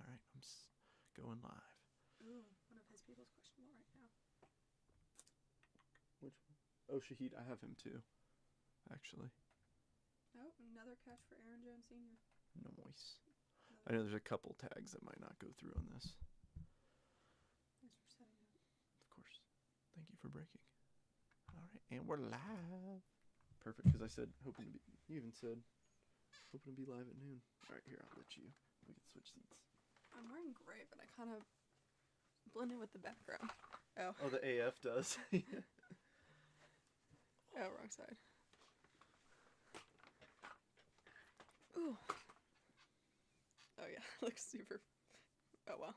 right, going live. Ooh, one of his people's questionable right now. Which one? Oh, Shahid. I have him too, actually. Oh, another catch for Aaron Jones Sr. Nice. I know there's a couple tags that might not go through on this. Thanks for setting up. Of course. Thank you for breaking. All right, and we're live. Perfect, because I said hoping to be. You even said hoping to be live at noon. All right, here, I'll let you. We can switch seats. I'm wearing gray, but I kind of blend in with the background. Oh. Oh, the AF does. Oh, wrong side. Ooh. Oh, yeah. Looks super. Oh, well.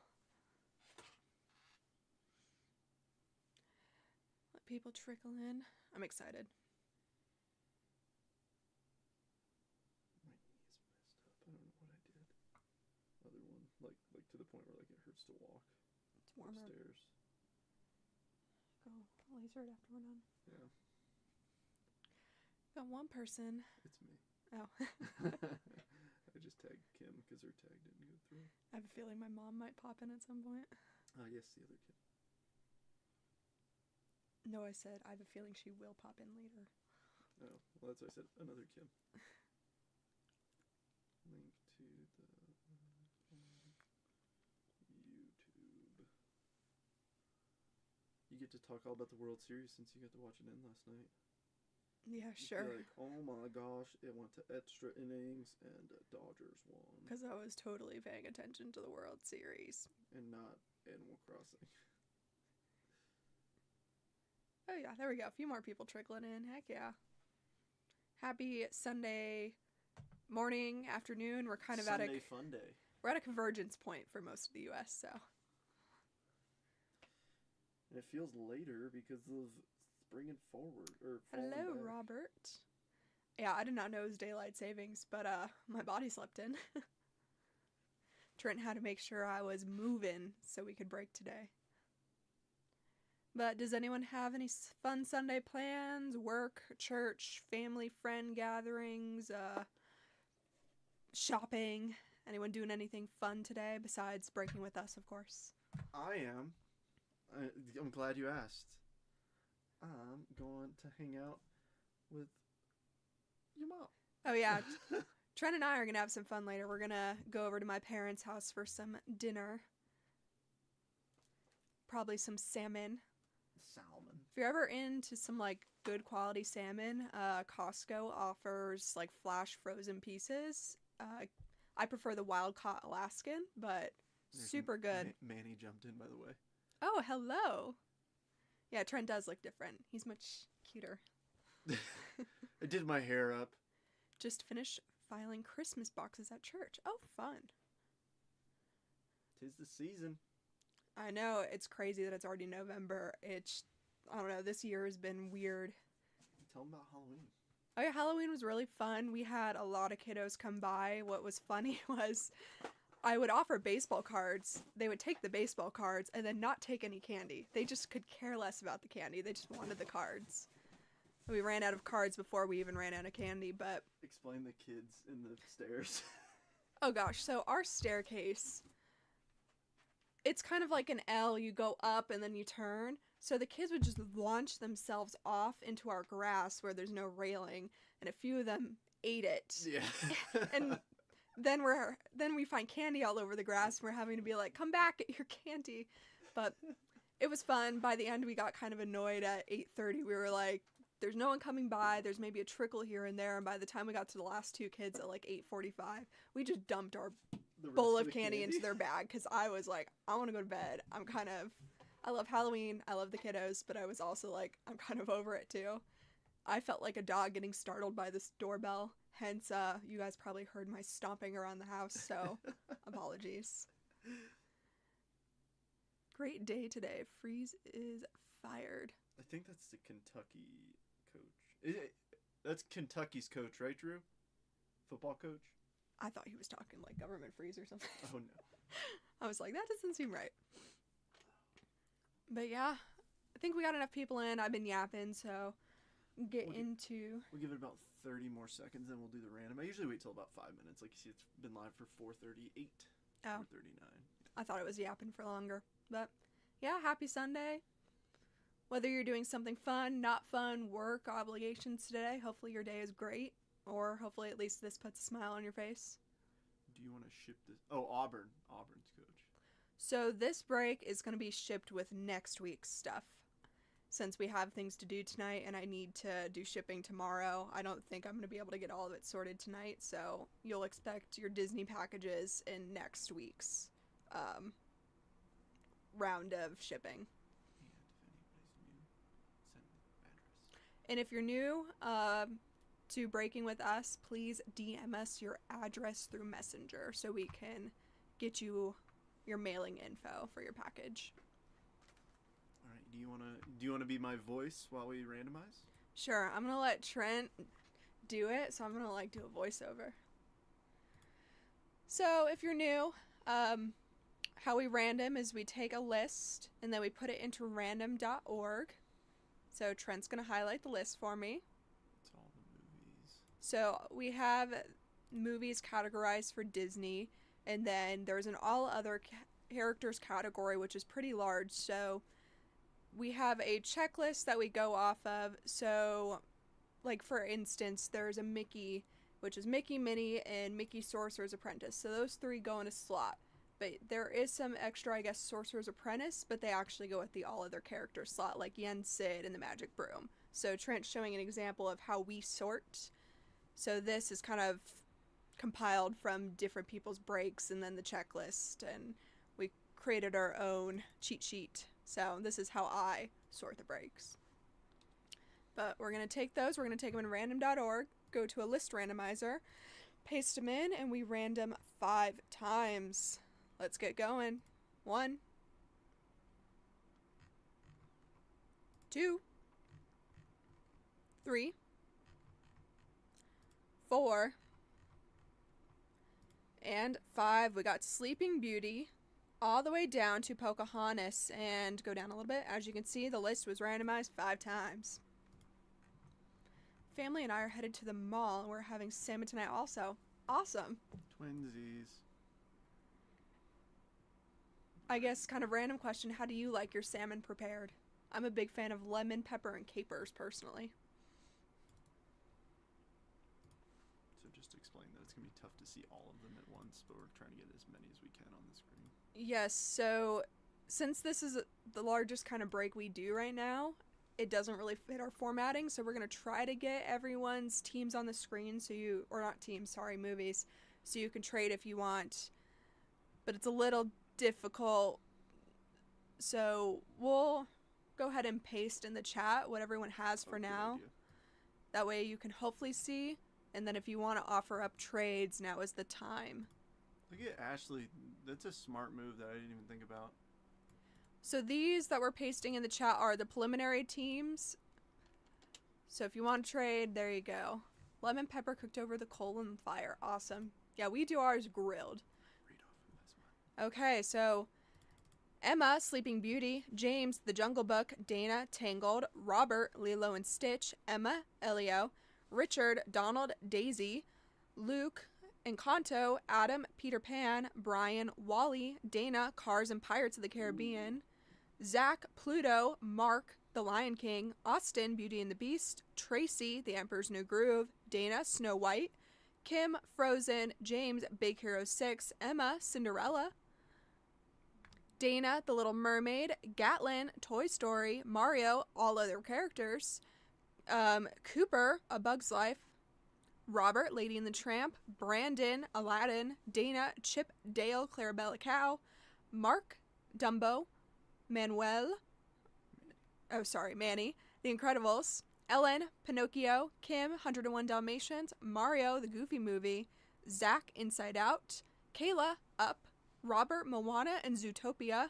Let people trickle in. I'm excited. My knee is messed up. I don't know what I did. Other one, like to the point where like it hurts to walk. It's warmer. Upstairs. Go laser it after we're done. Yeah. Got one person. It's me. Oh. I just tagged Kim because her tag didn't go through. I have a feeling my mom might pop in at some point. Yes, the other Kim. No, I said I have a feeling she will pop in later. Oh, well, that's what I said. Another Kim. Link to the YouTube. You get to talk all about the World Series since you got to watch it in last night. Yeah, You'd sure. be like, oh my gosh, it went to extra innings and Dodgers won. Because I was totally paying attention to the World Series. And not Animal Crossing. Oh, yeah, there we go. A few more people trickling in. Heck yeah. Happy Sunday morning, afternoon. We're kind of Sunday Funday. We're at a convergence point for most of the U.S., so. And it feels later because of bringing forward. Hello, back. Robert. Yeah, I did not know it was daylight savings, but my body slept in. Trent had to make sure I was moving so we could break today. But does anyone have any fun Sunday plans? Work, church, family, friend gatherings, shopping? Anyone doing anything fun today besides breaking with us, of course? I am. I'm glad you asked. I'm going to hang out with your mom. Oh, yeah. Trent and I are going to have some fun later. We're going to go over to my parents' house for some dinner. Probably some salmon. If you're ever into some, like, good quality salmon, Costco offers, like, flash frozen pieces. I prefer the wild-caught Alaskan, but super good. Manny jumped in, by the way. Oh, hello. Yeah, Trent does look different. He's much cuter. I did my hair up. Just finished filing Christmas boxes at church. Oh, fun. 'Tis the season. I know. It's crazy that it's already November. I don't know. This year has been weird. Tell them about Halloween. Oh, yeah. Halloween was really fun. We had a lot of kiddos come by. What was funny was I would offer baseball cards. They would take the baseball cards and then not take any candy. They just could care less about the candy. They just wanted the cards. We ran out of cards before we even ran out of candy, but... Explain the kids in the stairs. Oh, gosh. So our staircase... It's kind of like an L. You go up and then you turn. So the kids would just launch themselves off into our grass where there's no railing, and a few of them ate it. Yeah. And then we find candy all over the grass, and we're having to be like, come back, get your candy. But it was fun. By the end, we got kind of annoyed at 8:30. We were like, there's no one coming by. There's maybe a trickle here and there. And by the time we got to the last two kids at like 8:45, we just dumped our bowl of candy into their bag because I was like, I want to go to bed. I love Halloween. I love the kiddos, but I was also like, I'm kind of over it too. I felt like a dog getting startled by this doorbell. Hence, you guys probably heard my stomping around the house, so apologies. Great day today. Freeze is fired. I think that's the Kentucky coach. That's Kentucky's coach, right, Drew? Football coach? I thought he was talking like government freeze or something. Oh, no. I was like, that doesn't seem right. But yeah, I think we got enough people in. I've been yapping, so we'll give it about 30 more seconds, then we'll do the random. I usually wait till about 5 minutes. Like you see, it's been live for 4:38. Oh. 4:39. I thought it was yapping for longer. But yeah, happy Sunday. Whether you're doing something fun, not fun, work, obligations today, hopefully your day is great. Or hopefully at least this puts a smile on your face. Do you want to ship this? Oh, Auburn. Auburn's coach. So this break is going to be shipped with next week's stuff. Since we have things to do tonight and I need to do shipping tomorrow, I don't think I'm going to be able to get all of it sorted tonight. So you'll expect your Disney packages in next week's round of shipping. And if anybody's new, send the address. And if you're new to breaking with us, please DM us your address through Messenger so we can get you your mailing info for your package. All right. Do you wanna be my voice while we randomize? Sure, I'm gonna let Trent do it, so I'm gonna do a voiceover. So if you're new, how we random is we take a list and then we put it into random.org. So Trent's gonna highlight the list for me. It's all the movies. So we have movies categorized for Disney, and then there's an all other characters category, which is pretty large. So we have a checklist that we go off of. So, for instance, there's a Mickey, which is Mickey, Minnie, and Mickey Sorcerer's Apprentice. So those three go in a slot. But there is some extra, I guess, Sorcerer's Apprentice, but they actually go with the all other character slot, like Yen Sid and the Magic Broom. So Trent's showing an example of how we sort. So this is kind of compiled from different people's breaks and then the checklist, and we created our own cheat sheet. So this is how I sort the breaks. But we're going to take those, we're going to take them in random.org, go to a list randomizer, paste them in, and we random 5 times. Let's get going. 1, 2, 3, 4, and 5. We got Sleeping Beauty all the way down to Pocahontas, and go down a little bit. As you can see, the list was randomized 5 times. Family and I are headed to the mall, and we're having salmon tonight also. Awesome. Twinsies. I guess kind of random question, how do you like your salmon prepared? I'm a big fan of lemon, pepper, and capers personally. So just explain that it's going to be tough to see all of them at once, but we're trying to get as many as we can on the screen. Yes, so since this is the largest kind of break we do right now, it doesn't really fit our formatting, so we're going to try to get everyone's teams on the screen, movies, so you can trade if you want. But it's a little difficult, so we'll go ahead and paste in the chat what everyone has for now. Idea. That way you can hopefully see, and then if you want to offer up trades, now is the time. Look at Ashley. That's a smart move that I didn't even think about. So these that we're pasting in the chat are the preliminary teams. So if you want to trade, there you go. Lemon pepper cooked over the coal and fire. Awesome. Yeah, we do ours grilled. Read off who has what. Okay, so Emma, Sleeping Beauty, James, The Jungle Book, Dana, Tangled, Robert, Lilo and Stitch, Emma, Elio, Richard, Donald, Daisy, Luke, Encanto, Adam, Peter Pan, Brian, Wally, Dana, Cars and Pirates of the Caribbean, Zach, Pluto, Mark, The Lion King, Austin, Beauty and the Beast, Tracy, The Emperor's New Groove, Dana, Snow White, Kim, Frozen, James, Big Hero 6, Emma, Cinderella, Dana, The Little Mermaid, Gatlin, Toy Story, Mario, all other characters, Cooper, A Bug's Life, Robert, Lady and the Tramp, Brandon, Aladdin, Dana, Chip, Dale, Clarabella Cow, Mark, Dumbo, Manny, The Incredibles, Ellen, Pinocchio, Kim, 101 Dalmatians, Mario, The Goofy Movie, Zach, Inside Out, Kayla, Up, Robert, Moana and Zootopia,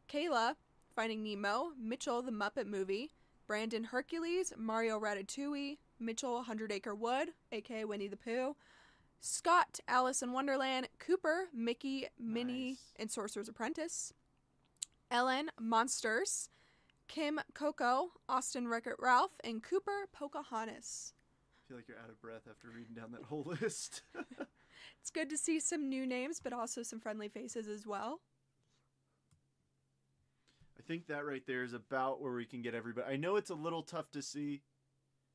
Kayla, Finding Nemo, Mitchell, The Muppet Movie, Brandon, Hercules, Mario, Ratatouille, Mitchell, 100 Acre Wood, aka Winnie the Pooh, Scott, Alice in Wonderland, Cooper, Mickey, Minnie, Nice. and Sorcerer's Apprentice, Ellen, Monsters, Kim, Coco, Austin, Wreck-It Ralph, and Cooper, Pocahontas. I feel like you're out of breath after reading down that whole list. It's good to see some new names, but also some friendly faces as well. I think that right there is about where we can get everybody. I know it's a little tough to see.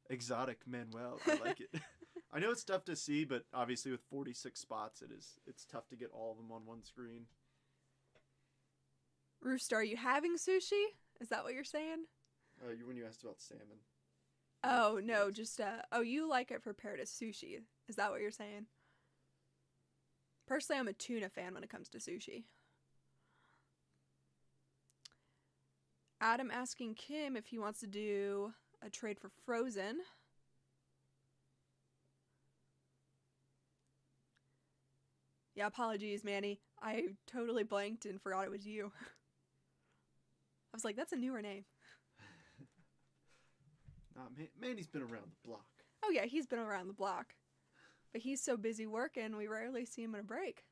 Exotic Manuel, I like it. I know it's tough to see, but obviously with 46 spots, it's tough to get all of them on one screen. Rooster, are you having sushi? Is that what you're saying? When you asked about salmon. Oh, no, just, you like it prepared as sushi. Is that what you're saying? Personally, I'm a tuna fan when it comes to sushi. Adam asking Kim if he wants to do a trade for Frozen. Yeah, apologies, Manny. I totally blanked and forgot it was you. I was like, that's a newer name. Manny's been around the block. Oh, yeah, he's been around the block. But he's so busy working, we rarely see him on a break.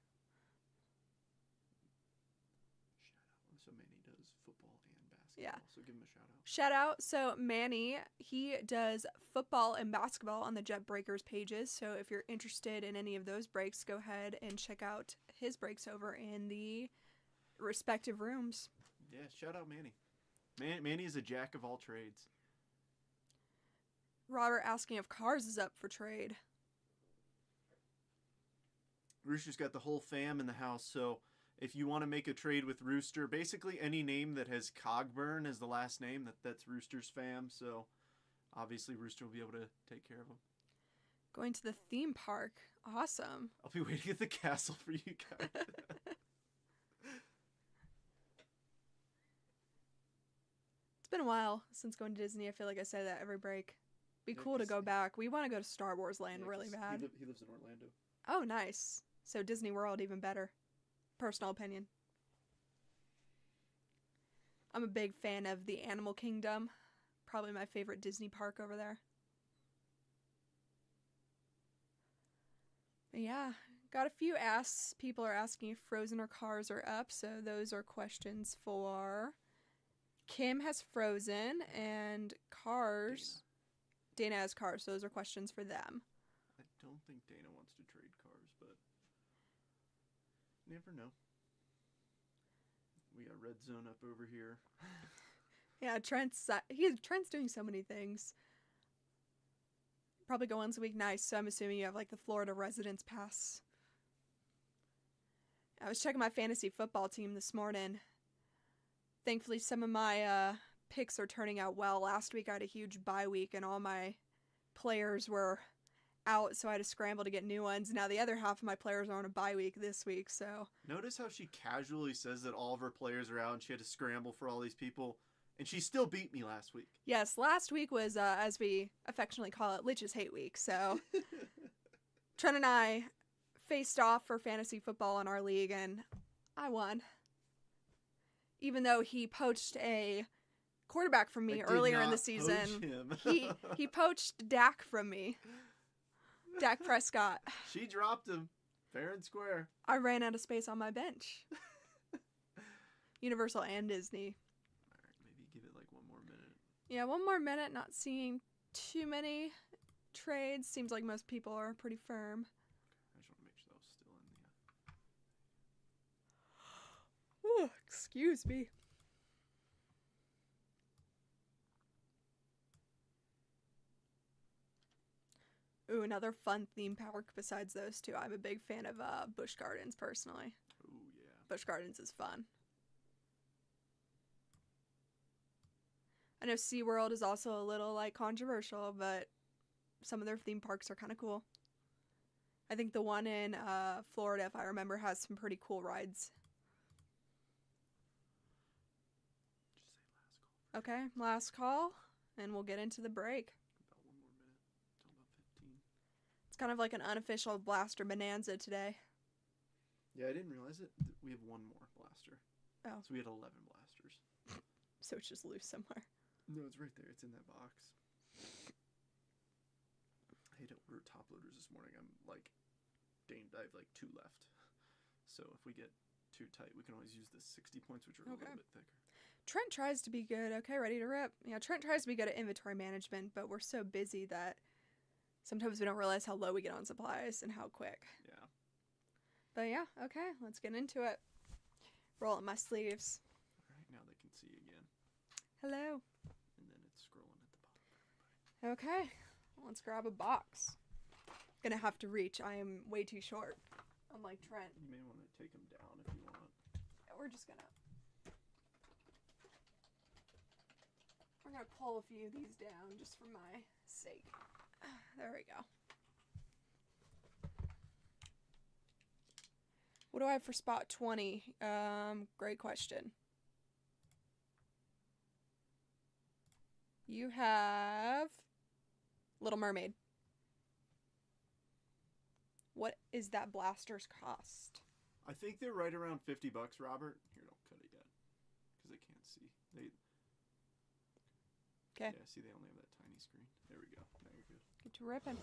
So Manny does football and basketball. Yeah. So give him a shout out. Shout out. So Manny, he does football and basketball on the Jet Breakers pages. So if you're interested in any of those breaks, go ahead and check out his breaks over in the respective rooms. Yeah, shout out Manny. Manny is a jack of all trades. Robert asking if Cars is up for trade. Rooster's got the whole fam in the house, so if you want to make a trade with Rooster, basically any name that has Cogburn as the last name, that's Rooster's fam, so obviously Rooster will be able to take care of them. Going to the theme park. Awesome. I'll be waiting at the castle for you guys. It's been a while since going to Disney. I feel like I say that every break. Be cool to go back. We want to go to Star Wars Land really bad. He lives in Orlando. Oh, nice. So Disney World, even better. Personal opinion. I'm a big fan of the Animal Kingdom. Probably my favorite Disney park over there. But yeah, got a few asks. People are asking if Frozen or Cars are up, so those are questions for Kim has Frozen and Cars. Dana has Cars, so those are questions for them. I don't think Dana wants to trade Cars, but never know. We got Red Zone up over here. Yeah, Trent's doing so many things. Probably go once a week. Nice. So I'm assuming you have like the Florida residence pass. I was checking my fantasy football team this morning. Thankfully, some of my picks are turning out well. Last week I had a huge bye week and all my players were out, so I had to scramble to get new ones. Now the other half of my players are on a bye week this week, so. Notice how she casually says that all of her players are out and she had to scramble for all these people, and she still beat me last week. Yes, last week was, as we affectionately call it, Lich's Hate Week, so. Trent and I faced off for fantasy football in our league, and I won. Even though he poached a quarterback from me earlier in the season. He poached Dak from me. Dak Prescott. She dropped him fair and square. I ran out of space on my bench. Universal and Disney. All right, maybe give it like one more minute. Yeah, one more minute. Not seeing too many trades. Seems like most people are pretty firm. I just want to make sure that was still in the... Ooh, excuse me. Ooh, another fun theme park besides those two. I'm a big fan of Busch Gardens, personally. Ooh, yeah. Busch Gardens is fun. I know SeaWorld is also a little, like, controversial, but some of their theme parks are kind of cool. I think the one in Florida, if I remember, has some pretty cool rides. Just say last call. Okay, last call, and we'll get into the break. About one more minute. Till about 15. It's kind of like an unofficial blaster bonanza today. Yeah, I didn't realize it. We have one more blaster. Oh. So we had 11 blasters. So it's just loose somewhere. No, it's right there. It's in that box. I had to order top loaders this morning. I have like 2 left. So if we get too tight, we can always use the 60 points, which are a little bit thicker. Trent tries to be good. Okay, ready to rip. Yeah, Trent tries to be good at inventory management, but we're so busy that sometimes we don't realize how low we get on supplies and how quick. Yeah. But yeah, okay, let's get into it. Roll up my sleeves. All right, now they can see again. Hello. And then it's scrolling at the bottom. Okay, let's grab a box. Gonna have to reach. I am way too short. Unlike Trent. You may want to take them down if you want. We're gonna pull a few of these down just for my sake. There we go. What do I have for spot 20? Great question. You have Little Mermaid. What is that blaster's cost? I think they're right around $50, Robert. Here, don't cut it yet, because they can't see. Okay. Yeah, see, they only have that tiny screen. There we go. Now you're good. Get to ripping.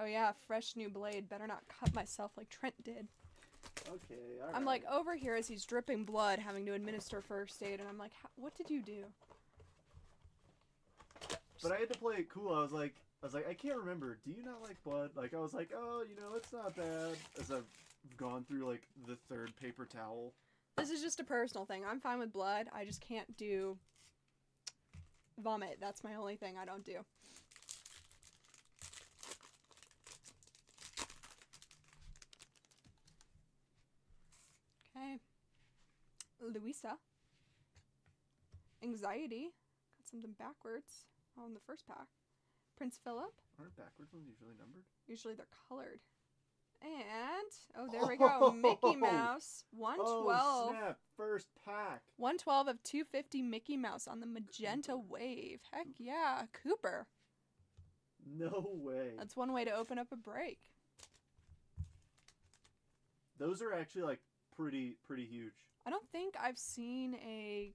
Oh yeah, fresh new blade. Better not cut myself like Trent did. Okay, all right. I'm like over here as he's dripping blood, having to administer first aid, and I'm like, what did you do? But I had to play it cool. I was like, I can't remember. Do you not like blood? Like, I was like, oh, it's not bad. As I've gone through like the third paper towel. This is just a personal thing. I'm fine with blood. I just can't do vomit. That's my only thing I don't do. Okay. Louisa. Anxiety. Got something backwards on the first pack. Prince Philip. Aren't backwards ones usually numbered? Usually they're colored. And, oh, there we go. Mickey Mouse. 112. Oh, snap. First pack. 112 of 250 Mickey Mouse on the magenta wave. Heck yeah. Cooper. No way. That's one way to open up a break. Those are actually like pretty huge. I don't think I've seen a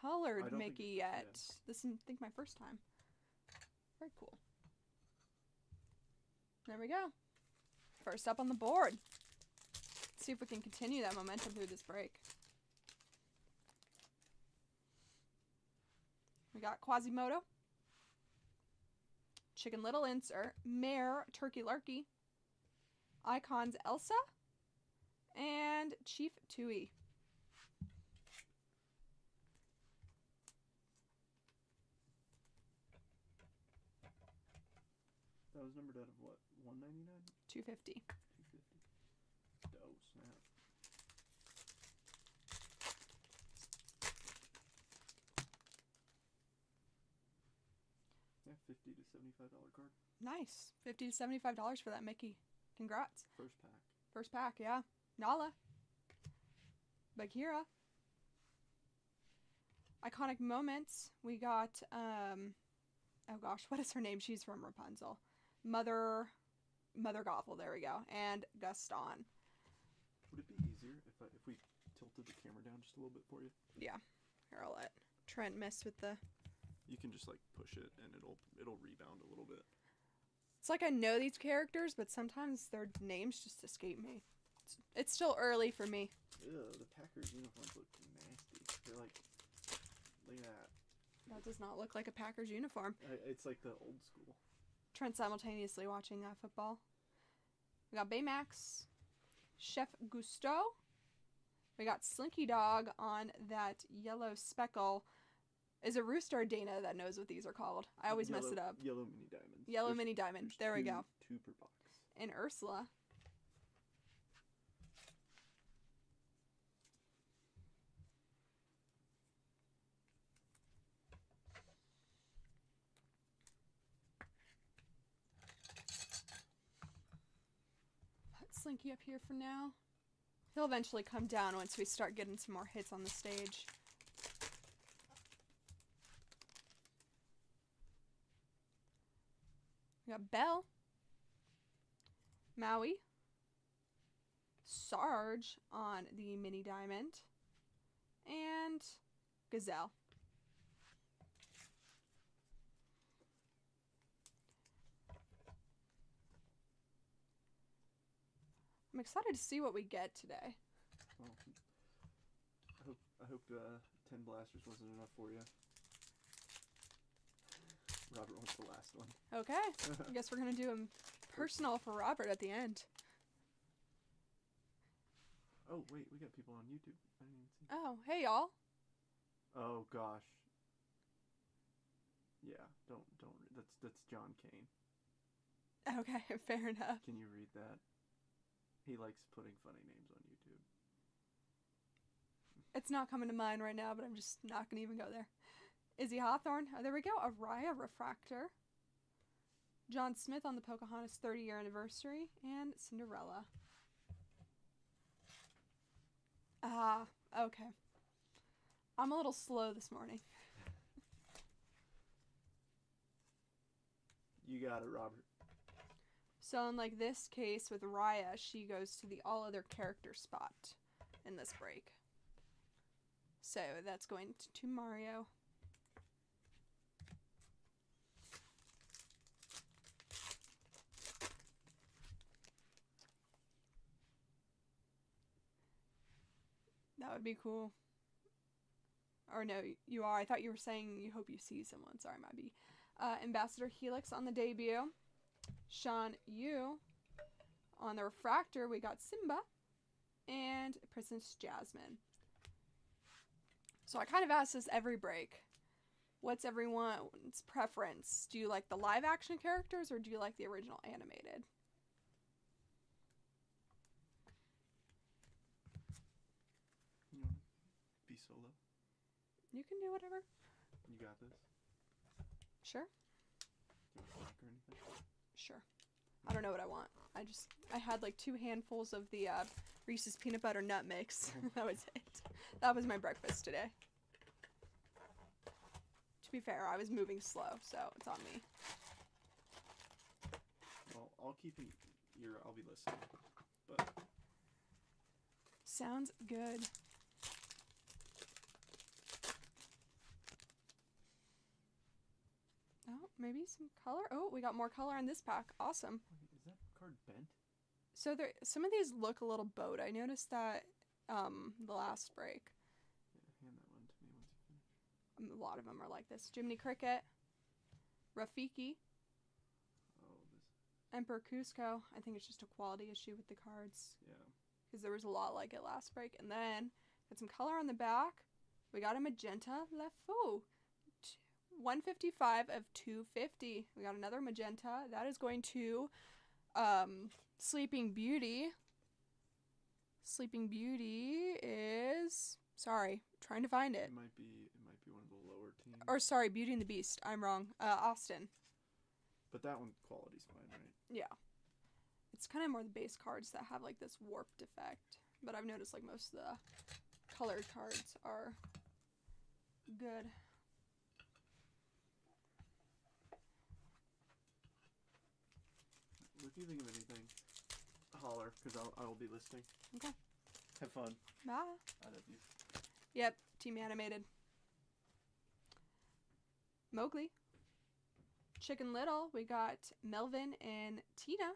colored Mickey yet. Yeah. This is, I think, my first time. Very cool. There we go. First up on the board. Let's see if we can continue that momentum through this break. We got Quasimodo, Chicken Little insert, Mare Turkey Larky, Icons Elsa, and Chief Tui. That was numbered out of what? 199? 250. 250. Oh, snap. Yeah, $50 to $75 card. Nice. $50 to $75 for that Mickey. Congrats. First pack. First pack, yeah. Nala. Bagheera. Iconic moments. We got, oh gosh, what is her name? She's from Rapunzel. Mother Gothel, there we go. And Gaston. Would it be easier if we tilted the camera down just a little bit for you? Yeah. Here, I'll let Trent mess with the... You can just like push it and it'll rebound a little bit. It's like I know these characters, but sometimes their names just escape me. It's still early for me. Ew, the Packers uniforms look nasty. They're like, look at that. That does not look like a Packers uniform. It's like the old school. Trent simultaneously watching football. We got Baymax, Chef Gusteau. We got Slinky Dog on that yellow speckle. Is it Rooster or Dana that knows what these are called? I always mess it up. Yellow mini diamonds. Yellow mini diamond. There we go. 2 per box. And Ursula. Put Slinky up here for now. He'll eventually come down once we start getting some more hits on the stage. We got Belle, Maui, Sarge on the mini diamond, and Gazelle. I'm excited to see what we get today. Well, I hope 10 blasters wasn't enough for you. Robert wants the last one. Okay, I guess we're going to do a personal for Robert at the end. Oh, wait, we got people on YouTube. I didn't even see. Oh, hey y'all. Oh, gosh. Yeah, don't. That's John Kane. Okay, fair enough. Can you read that? He likes putting funny names on YouTube. It's not coming to mind right now, but I'm just not going to even go there. Izzy Hawthorne. Oh, there we go. Araya Refractor. John Smith on the Pocahontas 30-year anniversary. And Cinderella. Ah, okay. I'm a little slow this morning. You got it, Robert. So in like this case with Raya, she goes to the all other character spot in this break. So that's going to Mario. That would be cool. Or no, you are. I thought you were saying you hope you see someone. Sorry, my B. Ambassador Helix on the debut. Sean Yu. On the refractor, we got Simba. And Princess Jasmine. So I kind of ask this every break. What's everyone's preference? Do you like the live action characters or do you like the original animated? You want to be solo? You can do whatever. You got this? Sure. Do you want a snack or anything? Sure. I don't know what I want. I had like 2 handfuls of the Reese's peanut butter nut mix. That was it. That was my breakfast today. To be fair, I was moving slow, so it's on me. Well, I'll keep an ear. I'll be listening. But Sounds good. Oh, maybe some color. Oh, we got more color in this pack. Awesome. is that card bent? So there, some of these look a little bowed. I noticed that the last break. Yeah, hand that one to me once you finish. A lot of them are like this. Jiminy Cricket, Rafiki, Oh, this. Emperor Cusco. I think it's just a quality issue with the cards. Yeah. Because there was a lot like it last break. And then, got some color on the back. We got a magenta Lefou. 155 of 250. We got another magenta. That is going to Sleeping Beauty. Sleeping Beauty is... Sorry, trying to find it. It might be one of the lower teams. Or sorry, Beauty and the Beast. I'm wrong. Austin. But that one quality's fine, right? Yeah. It's kind of more the base cards that have like this warped effect. But I've noticed like most of the colored cards are good. If you think of anything, holler, because I will be listening. Okay. Have fun. Bye. I love you. Yep, Team Animated. Mowgli. Chicken Little, we got Melvin and Tina.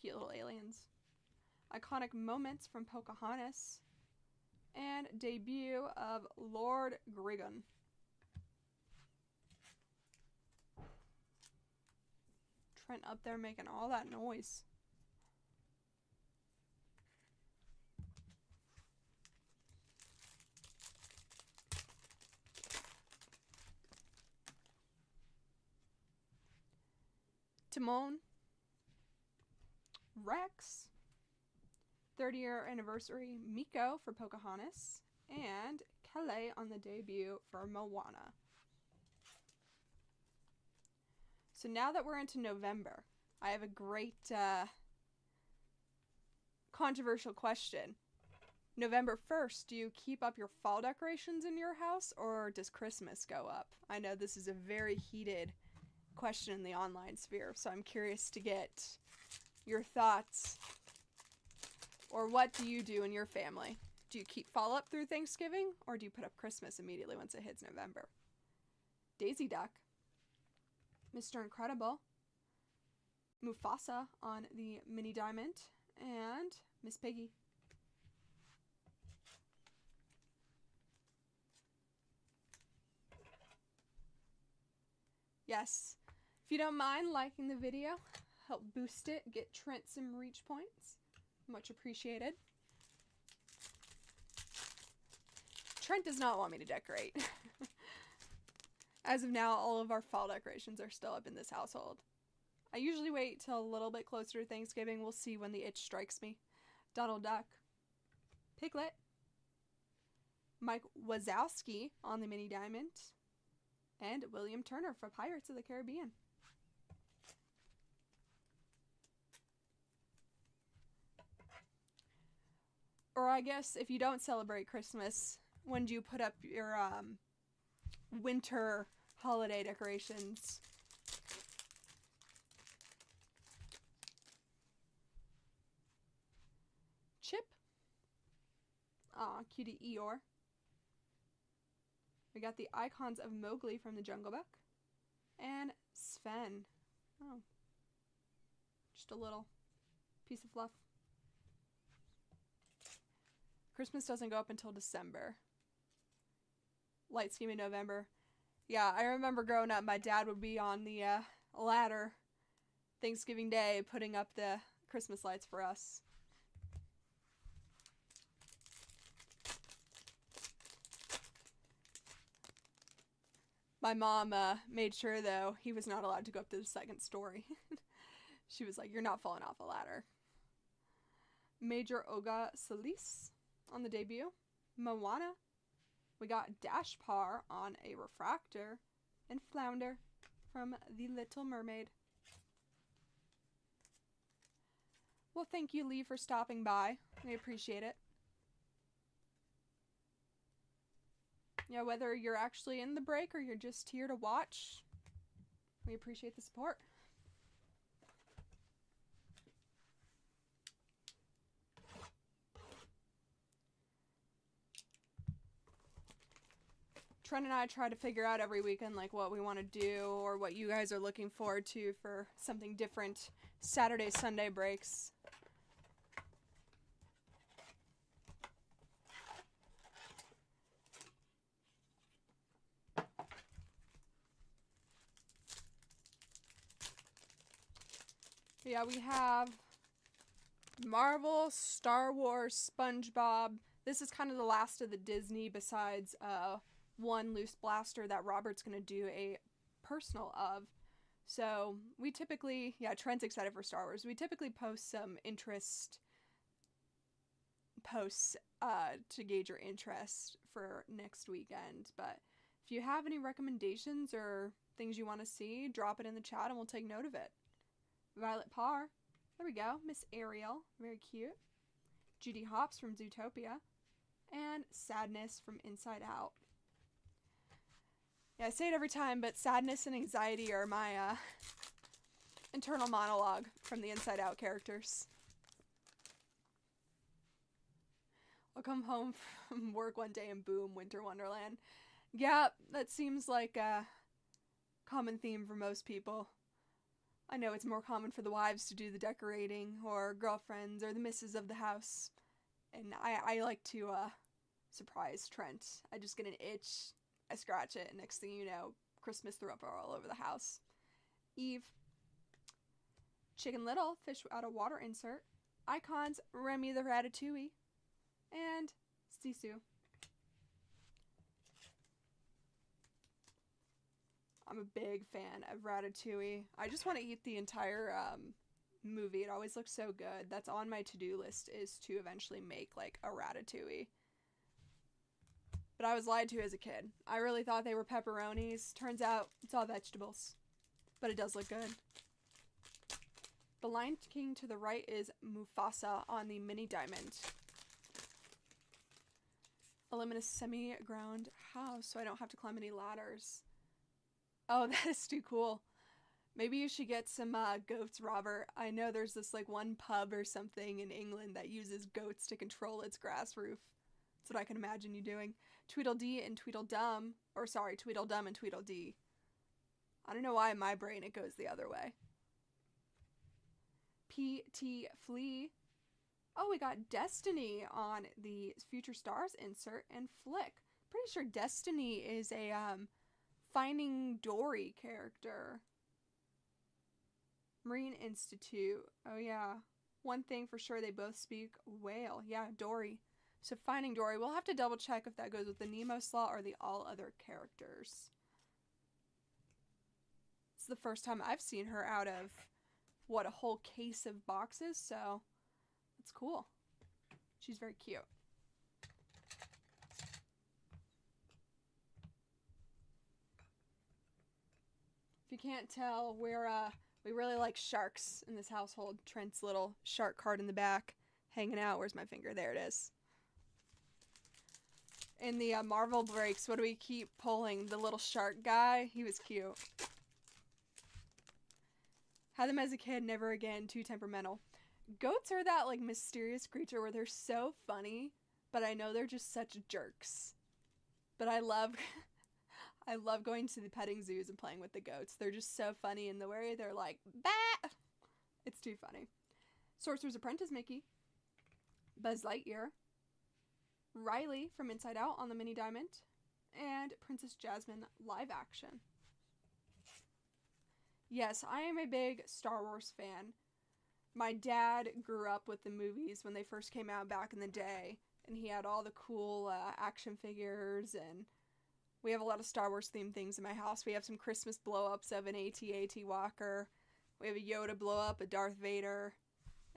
Cute little aliens. Iconic Moments from Pocahontas. And debut of Lord Grigon. Trent up there making all that noise. Timon, Rex, 30-year anniversary Miko for Pocahontas, and Kelly on the debut for Moana. So now that we're into November, I have a great controversial question. November 1st, do you keep up your fall decorations in your house, or does Christmas go up? I know this is a very heated question in the online sphere, so I'm curious to get your thoughts. Or what do you do in your family? Do you keep fall up through Thanksgiving, or do you put up Christmas immediately once it hits November? Daisy Duck, Mr. Incredible, Mufasa on the Mini Diamond, and Miss Piggy. Yes. If you don't mind liking the video, help boost it, get Trent some reach points. Much appreciated. Trent does not want me to decorate. As of now, all of our fall decorations are still up in this household. I usually wait till a little bit closer to Thanksgiving. We'll see when the itch strikes me. Donald Duck. Piglet. Mike Wazowski on the mini diamond. And William Turner for Pirates of the Caribbean. Or I guess if you don't celebrate Christmas, when do you put up your winter holiday decorations? Chip. Aw, cutie Eeyore. We got the icons of Mowgli from the Jungle Book. And Sven. Oh. Just a little piece of fluff. Christmas doesn't go up until December. Light scheme in November. Yeah, I remember growing up, my dad would be on the ladder Thanksgiving Day putting up the Christmas lights for us. My mom made sure, though, he was not allowed to go up to the second story. She was like, you're not falling off a ladder. Major Oga Solis on the debut. Moana. We got Dashpar on a refractor. And Flounder from The Little Mermaid. Well, thank you, Lee, for stopping by. We appreciate it. Yeah, whether you're actually in the break or you're just here to watch, we appreciate the support. Trent and I try to figure out every weekend like what we want to do or what you guys are looking forward to for something different. Saturday, Sunday breaks. Yeah, we have Marvel, Star Wars, SpongeBob. This is kind of the last of the Disney besides one loose blaster that Robert's going to do a personal of. So we typically, yeah, Trent's excited for Star Wars. We typically post some interest posts to gauge your interest for next weekend. But if you have any recommendations or things you want to see, drop it in the chat and we'll take note of it. Violet Parr. There we go. Miss Ariel. Very cute. Judy Hopps from Zootopia. And Sadness from Inside Out. Yeah, I say it every time, but sadness and anxiety are my internal monologue from the Inside Out characters. I'll come home from work one day and boom, Winter Wonderland. Yeah, that seems like a common theme for most people. I know it's more common for the wives to do the decorating, or girlfriends, or the misses of the house. And I like to surprise Trent. I just get an itch, I scratch it, and next thing you know, Christmas threw up all over the house. Eve. Chicken Little, fish out of water insert. Icons, Remy the Ratatouille. And Sisu. I'm a big fan of Ratatouille. I just want to eat the entire movie. It always looks so good. That's on my to-do list, is to eventually make like a Ratatouille. But I was lied to as a kid. I really thought they were pepperonis. Turns out it's all vegetables. But it does look good. The Lion King to the right is Mufasa on the mini diamond. A limited semi-ground house, so I don't have to climb any ladders. Oh, that is too cool. Maybe you should get some goats, Robert. I know there's this like one pub or something in England that uses goats to control its grass roof. That's what I can imagine you doing. Tweedledee and Tweedledum. Or sorry, Tweedledum and Tweedledee. I don't know why in my brain it goes the other way. P.T. Flea. Oh, we got Destiny on the Future Stars insert and Flick. Pretty sure Destiny is a Finding Dory character. Marine Institute. Oh yeah. One thing for sure, they both speak whale. Yeah, Dory. So Finding Dory, we'll have to double check if that goes with the Nemo slot or the all other characters. It's the first time I've seen her out of, what, a whole case of boxes, so it's cool. She's very cute. If you can't tell, we really like sharks in this household. Trent's little shark card in the back, hanging out. Where's my finger? There it is. In the Marvel breaks, what do we keep pulling? The little shark guy? He was cute. Had them as a kid, never again, too temperamental. Goats are that, like, mysterious creature where they're so funny, but I know they're just such jerks. But I love going to the petting zoos and playing with the goats. They're just so funny in the way they're like, bah! It's too funny. Sorcerer's Apprentice Mickey. Buzz Lightyear. Riley from Inside Out on the Mini Diamond. And Princess Jasmine live action. Yes, I am a big Star Wars fan. My dad grew up with the movies when they first came out back in the day, and he had all the cool action figures, and we have a lot of Star Wars themed things in my house. We have some Christmas blow-ups of an AT-AT Walker. We have a Yoda blow-up, a Darth Vader,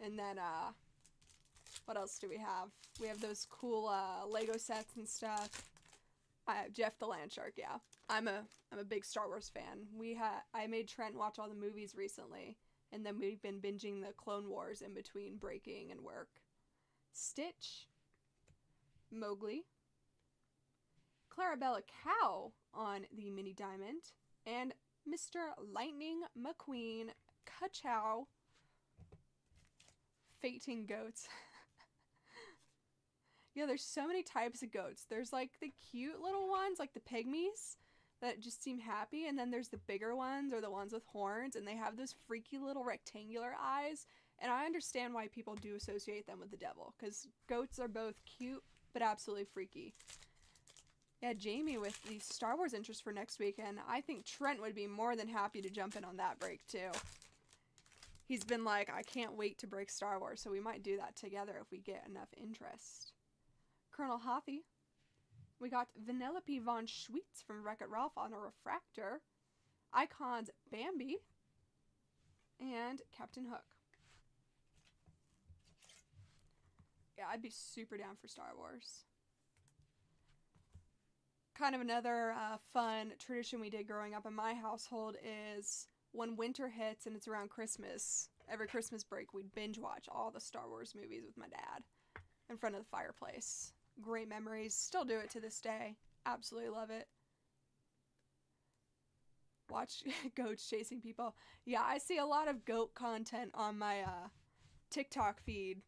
and then, what else do we have? We have those cool Lego sets and stuff. Jeff the Land Shark, yeah. I'm a big Star Wars fan. I made Trent watch all the movies recently, and then we've been binging the Clone Wars in between breaking and work. Stitch, Mowgli, Clarabella Cow on the Mini Diamond, and Mr. Lightning McQueen Ka-Chow. Fating goats. Yeah, there's so many types of goats. There's like the cute little ones, like the pygmies, that just seem happy, and then there's the bigger ones, or the ones with horns, and they have those freaky little rectangular eyes, and I understand why people do associate them with the devil, because goats are both cute, but absolutely freaky. Yeah, Jamie with the Star Wars interest for next weekend, I think Trent would be more than happy to jump in on that break, too. He's been like, I can't wait to break Star Wars, so we might do that together if we get enough interest. Colonel Hothy. We got Vanellope von Schweetz from Wreck-It Ralph on a refractor. Icons Bambi. And Captain Hook. Yeah, I'd be super down for Star Wars. Kind of another fun tradition we did growing up in my household is when winter hits and it's around Christmas, every Christmas break we'd binge watch all the Star Wars movies with my dad in front of the fireplace. Great memories. Still do it to this day. Absolutely love it. Watch goats chasing people. Yeah, I see a lot of goat content on my TikTok feed.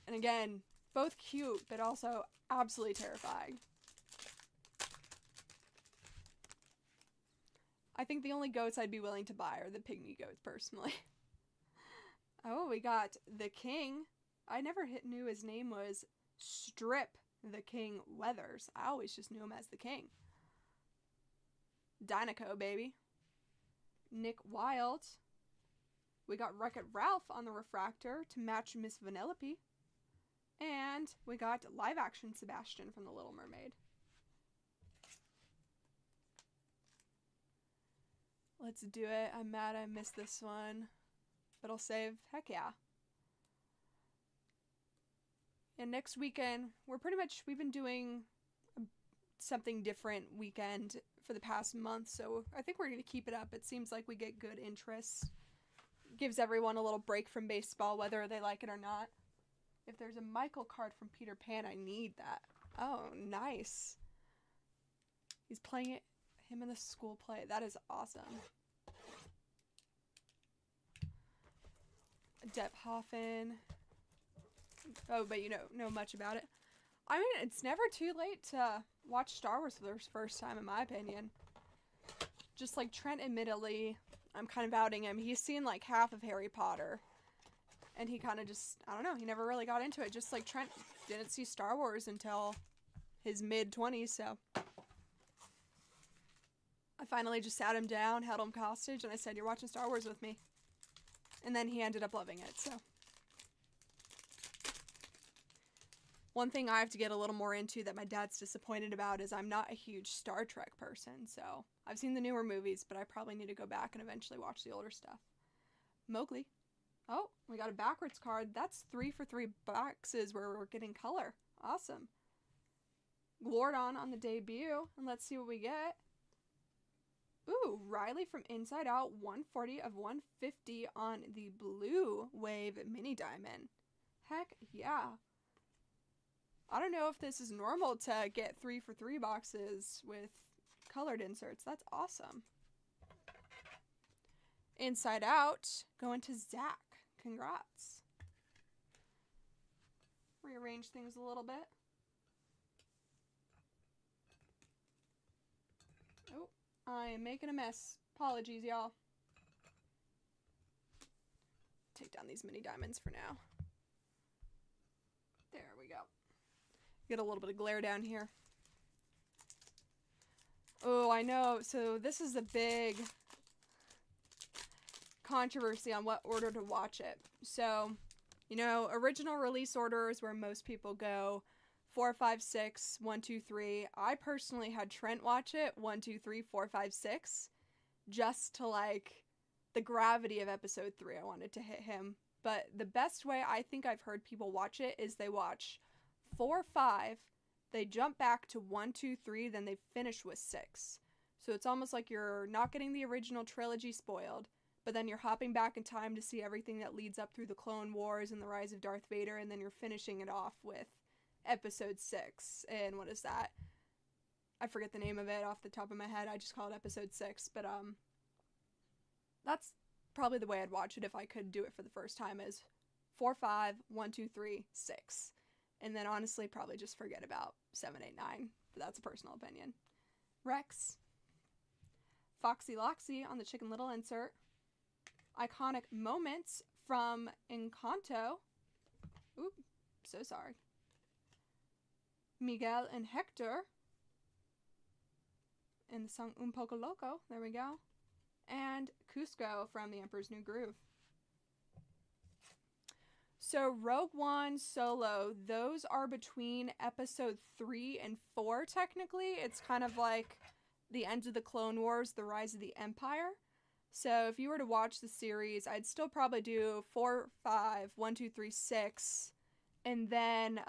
And again, both cute, but also absolutely terrifying. I think the only goats I'd be willing to buy are the pygmy goats, personally. Oh, we got the King. I never knew his name was Strip the King Weathers. I always just knew him as the King. Dinoco, baby. Nick Wilde. We got Wreck-It Ralph on the refractor to match Miss Vanellope. And we got live action Sebastian from The Little Mermaid. Let's do it. I'm mad I missed this one, but I'll save. Heck yeah. And next weekend, we've been doing something different weekend for the past month, so I think we're going to keep it up. It seems like we get good interest. Gives everyone a little break from baseball, whether they like it or not. If there's a Michael card from Peter Pan, I need that. Oh, nice. He's playing him in the school play. That is awesome. Depp Hoffen. Oh, but you know much about it. I mean, it's never too late to watch Star Wars for the first time, in my opinion. Just like Trent, admittedly, I'm kind of outing him. He's seen like half of Harry Potter. And he kind of just, I don't know, he never really got into it. Just like Trent didn't see Star Wars until his mid-20s, so. I finally just sat him down, held him hostage, and I said, you're watching Star Wars with me. And then he ended up loving it, so. One thing I have to get a little more into that my dad's disappointed about is I'm not a huge Star Trek person, so I've seen the newer movies, but I probably need to go back and eventually watch the older stuff. Mowgli. Oh, we got a backwards card. That's 3 for 3 boxes where we're getting color. Awesome. Glordon on the debut, and let's see what we get. Ooh, Riley from Inside Out, 140 of 150 on the Blue Wave Mini Diamond. Heck yeah. I don't know if this is normal to get 3 for 3 boxes with colored inserts. That's awesome. Inside Out, going to Zach. Congrats. Rearrange things a little bit. Oh, I am making a mess. Apologies, y'all. Take down these mini diamonds for now. There we go. Get a little bit of glare down here. Oh, I know. So this is a big controversy on what order to watch it. So, you know, original release order is where most people go 4, 5, 6, 1, 2, 3. I personally had Trent watch it 1, 2, 3, 4, 5, 6, just to like the gravity of episode 3. I wanted to hit him. But the best way I think I've heard people watch it is they watch 4, 5, they jump back to 1, 2, 3, then they finish with 6. So it's almost like you're not getting the original trilogy spoiled, but then you're hopping back in time to see everything that leads up through the Clone Wars and the Rise of Darth Vader, and then you're finishing it off with episode 6. And what is that? I forget the name of it off the top of my head. I just call it episode 6. But that's probably the way I'd watch it if I could do it for the first time, is 4, 5, 1, 2, 3, 6. And then honestly probably just forget about 7, 8, 9. But that's a personal opinion. Rex. Foxy Loxy on the Chicken Little insert. Iconic moments from Encanto. Oop, so sorry. Miguel and Hector in the song Un Poco Loco. There we go. And Cusco from The Emperor's New Groove. So Rogue One, Solo, those are between episode 3 and 4 technically. It's kind of like the end of the Clone Wars, the rise of the Empire. So if you were to watch the series, I'd still probably do 4, 5, 1, 2, 3, 6, and then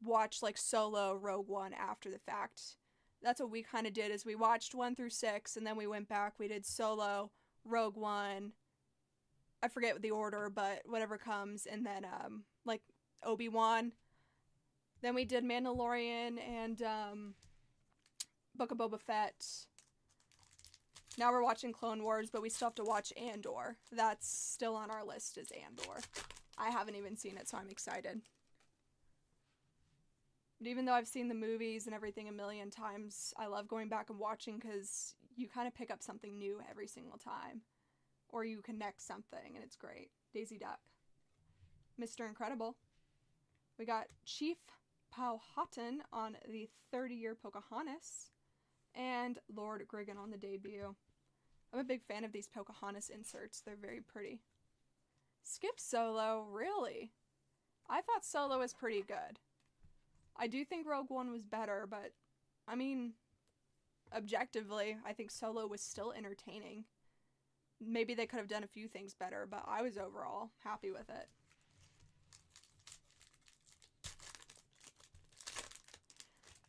watch like Solo, Rogue One after the fact. That's what we kind of did, is we watched 1 through 6, and then we went back, we did Solo, Rogue One, I forget the order, but whatever comes, and then like Obi-Wan. Then we did Mandalorian and Book of Boba Fett. Now we're watching Clone Wars, but we still have to watch Andor. That's still on our list, is Andor. I haven't even seen it, so I'm excited. But even though I've seen the movies and everything a million times, I love going back and watching because you kind of pick up something new every single time. Or you connect something, and it's great. Daisy Duck. Mr. Incredible. We got Chief Powhatan on the 30-year Pocahontas. And Lord Griggan on the debut. I'm a big fan of these Pocahontas inserts. They're very pretty. Skip Solo, really? I thought Solo was pretty good. I do think Rogue One was better, but, I mean, objectively, I think Solo was still entertaining. Maybe they could have done a few things better, but I was overall happy with it.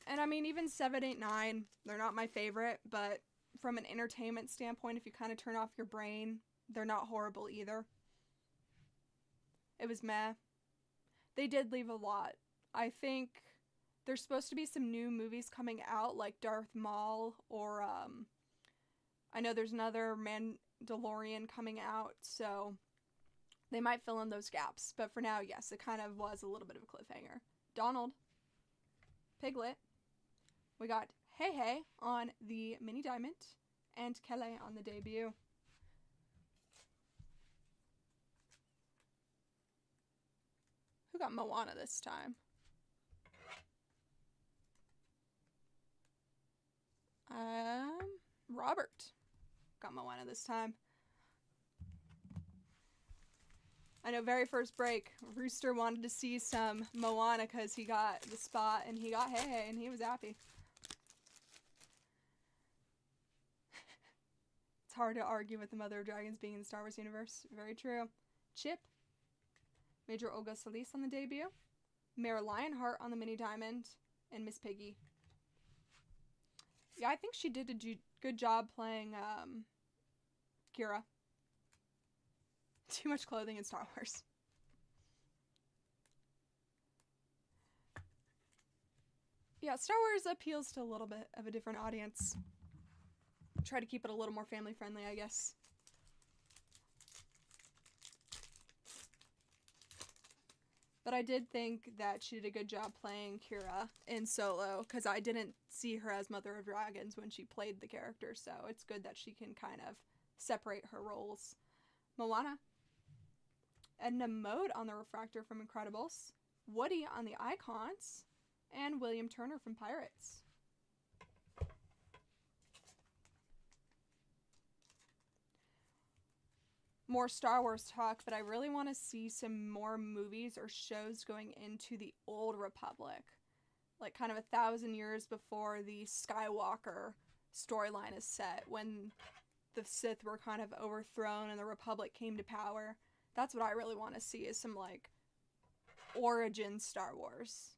And I mean, even 7, 8, 9, they're not my favorite, but from an entertainment standpoint, if you kind of turn off your brain, they're not horrible either. It was meh. They did leave a lot. I think there's supposed to be some new movies coming out, like Darth Maul, or I know there's another Mandalorian coming out, so they might fill in those gaps. But for now, yes, it kind of was a little bit of a cliffhanger. Donald. Piglet. We got Hey Hey on the Mini Diamond, and Kelly on the debut. Who got Moana this time? Robert got Moana this time. I know very first break, Rooster wanted to see some Moana because he got the spot and he got Hey and he was happy. It's hard to argue with the Mother of Dragons being in the Star Wars universe. Very true. Chip. Major Olga Solis on the debut. Mare Lionheart on the Mini Diamond. And Miss Piggy. Yeah, I think she did a good job playing Kira. Too much clothing in Star Wars. Yeah, Star Wars appeals to a little bit of a different audience. Try to keep it a little more family friendly, I guess. But I did think that she did a good job playing Kira in Solo, because I didn't see her as Mother of Dragons when she played the character, so it's good that she can kind of separate her roles. Moana. Edna Mode on the Refractor from Incredibles. Woody on the Icons. And William Turner from Pirates. More Star Wars talk, but I really want to see some more movies or shows going into the Old Republic. Like kind of 1,000 years before the Skywalker storyline is set, when the Sith were kind of overthrown and the Republic came to power. That's what I really want to see, is some like origin Star Wars.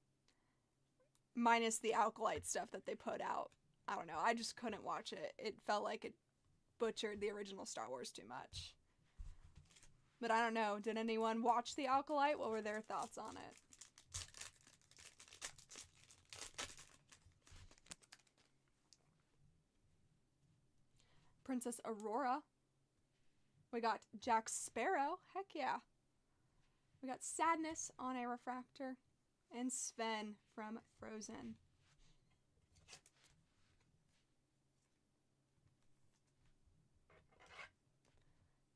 Minus the Alkalite stuff that they put out. I don't know, I just couldn't watch it. It felt like it butchered the original Star Wars too much. But I don't know, did anyone watch the Alkalite? What were their thoughts on it? Princess Aurora. We got Jack Sparrow. Heck yeah. We got Sadness on a Refractor. And Sven from Frozen.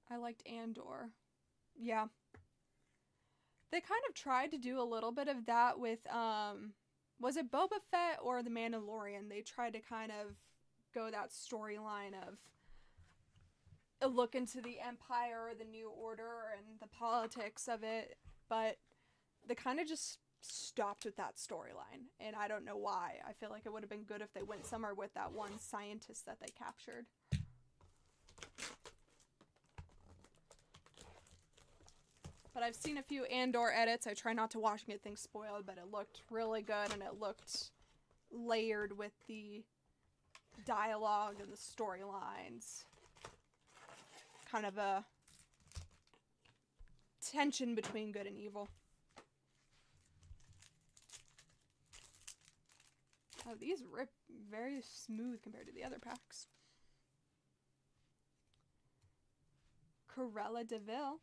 I liked Andor. Yeah. They kind of tried to do a little bit of that with, was it Boba Fett or The Mandalorian? They tried to kind of go that storyline of a look into the Empire or the New Order and the politics of it, but they kind of just stopped with that storyline, and I don't know why. I feel like it would have been good if they went somewhere with that one scientist that they captured. But I've seen a few Andor edits. I try not to watch and get things spoiled, but it looked really good, and it looked layered with the dialogue and the storylines. Kind of a tension between good and evil. Oh, these rip very smooth compared to the other packs. Corella DeVille.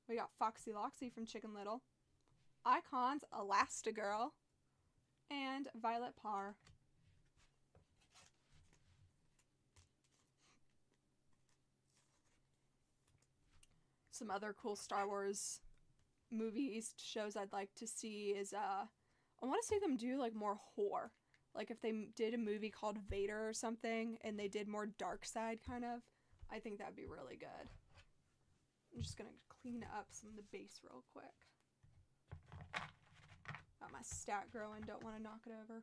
We got Foxy Loxy from Chicken Little. Icons, Elastigirl. And Violet Parr. Some other cool Star Wars movies, shows I'd like to see is, I want to see them do, like, more horror. Like, if they did a movie called Vader or something, and they did more dark side, kind of, I think that'd be really good. I'm just gonna clean up some of the base real quick. Got my stack growing, don't want to knock it over.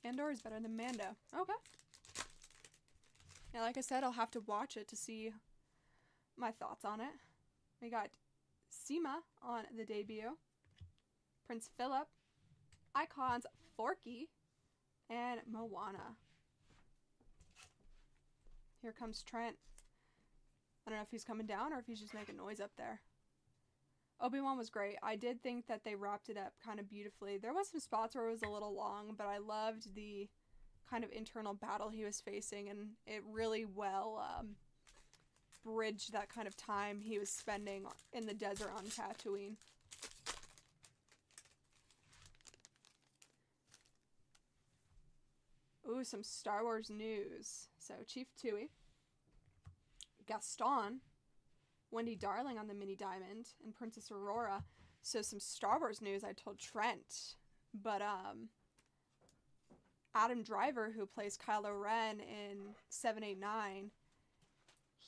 Andor is better than Mando. Okay. Yeah, like I said, I'll have to watch it to see my thoughts on it. We got Seema on the debut. Prince Philip. Icons, Forky. And Moana. Here comes Trent. I don't know if he's coming down or if he's just making noise up there. Obi-Wan was great. I did think that they wrapped it up kind of beautifully. There was some spots where it was a little long, but I loved the kind of internal battle he was facing, and it really well bridged that kind of time he was spending in the desert on Tatooine. Ooh, some Star Wars news. So, Chief Tui, Gaston, Wendy Darling on the Mini Diamond, and Princess Aurora. So, some Star Wars news I told Trent. But, Adam Driver, who plays Kylo Ren in 789,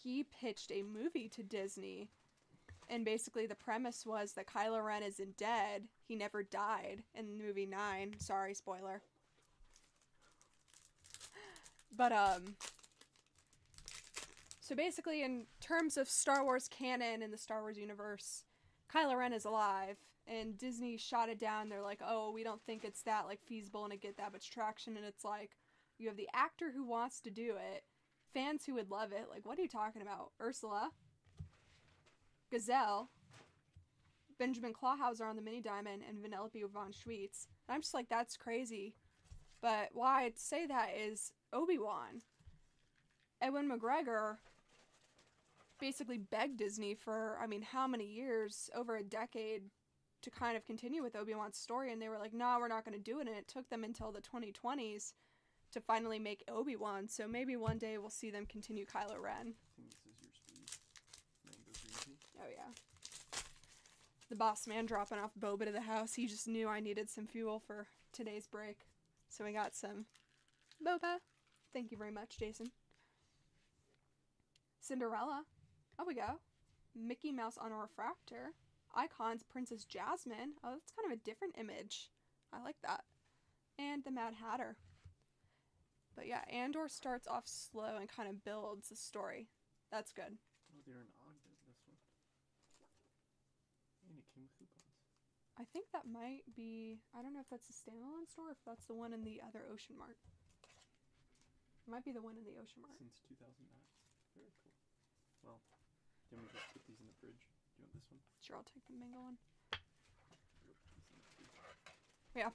he pitched a movie to Disney. And basically the premise was that Kylo Ren isn't dead. He never died in movie 9. Sorry, spoiler. But, so basically in terms of Star Wars canon in the Star Wars universe, Kylo Ren is alive. And Disney shot it down. They're like, oh, we don't think it's that, like, feasible and to get that much traction. And it's like, you have the actor who wants to do it, fans who would love it. Like, what are you talking about? Ursula, Gazelle, Benjamin Clawhauser on the Mini Diamond, and Vanellope von Schweetz. And I'm just like, that's crazy. But why I'd say that is Obi-Wan. Ewan McGregor basically begged Disney for, I mean, how many years? Over a decade to kind of continue with Obi-Wan's story. And they were like, no, we're not going to do it. And it took them until the 2020s to finally make Obi-Wan. So maybe one day we'll see them continue Kylo Ren. I think this is your speed. Mango green tea. Oh, yeah. The boss man dropping off Boba to the house. He just knew I needed some fuel for today's break. So we got some Boba. Thank you very much, Jason. Cinderella. Oh, we go. Mickey Mouse on a refractor. Icons, Princess Jasmine. Oh, that's kind of a different image. I like that. And the Mad Hatter. But yeah, Andor starts off slow and kind of builds the story. That's good. Oh, they're in Ogden, this one. And it came with coupons. I think that might be, I don't know if that's a standalone store or if that's the one in the other Ocean Mart. It might be the one in the Ocean Mart. Since 2009. Very cool. Well, do you want me to just put these in the fridge? Do you want this one? Sure, I'll take the mango one. Put these in the fridge. Yeah.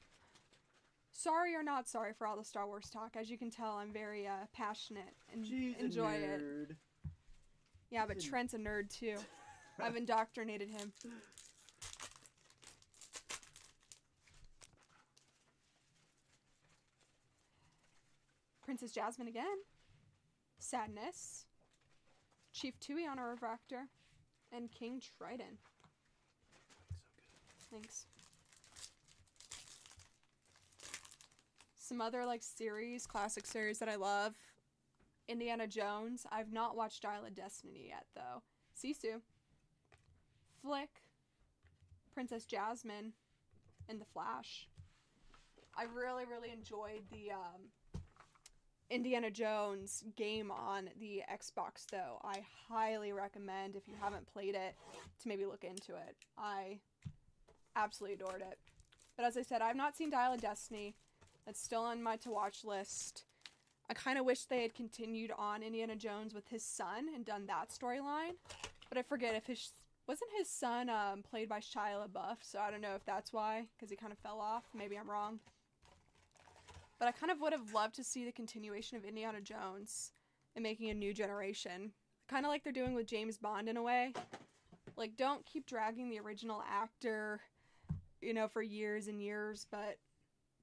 Sorry or not sorry for all the Star Wars talk. As you can tell, I'm very passionate and enjoy it. Yeah, but Trent's a nerd too. I've indoctrinated him. Princess Jasmine again. Sadness. Chief Tui on a refractor. And King Trident. So good. Thanks. Some other like series, classic series that I love. Indiana Jones. I've not watched Dial of Destiny yet though. Sisu. Flick. Princess Jasmine. And The Flash. I really, really enjoyed the Indiana Jones game on the Xbox though. I highly recommend, if you haven't played it, to maybe look into it. I absolutely adored it. But as I said, I've not seen Dial of Destiny. That's still on my to-watch list. I kind of wish they had continued on Indiana Jones with his son and done that storyline. But I forget if wasn't his son played by Shia LaBeouf, so I don't know if that's why, because he kind of fell off. Maybe I'm wrong. But I kind of would have loved to see the continuation of Indiana Jones and making a new generation. Kind of like they're doing with James Bond in a way. Like, don't keep dragging the original actor, you know, for years and years, but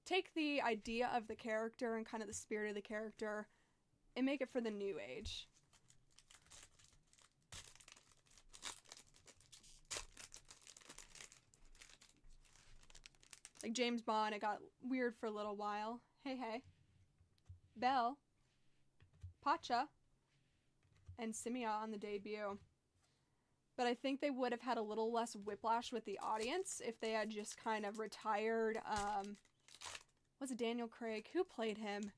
take the idea of the character and kind of the spirit of the character and make it for the new age. Like James Bond, it got weird for a little while. Hey, hey. Belle, Pacha, and Simia on the debut. But I think they would have had a little less whiplash with the audience if they had just kind of retired, was it Daniel Craig? Who played him?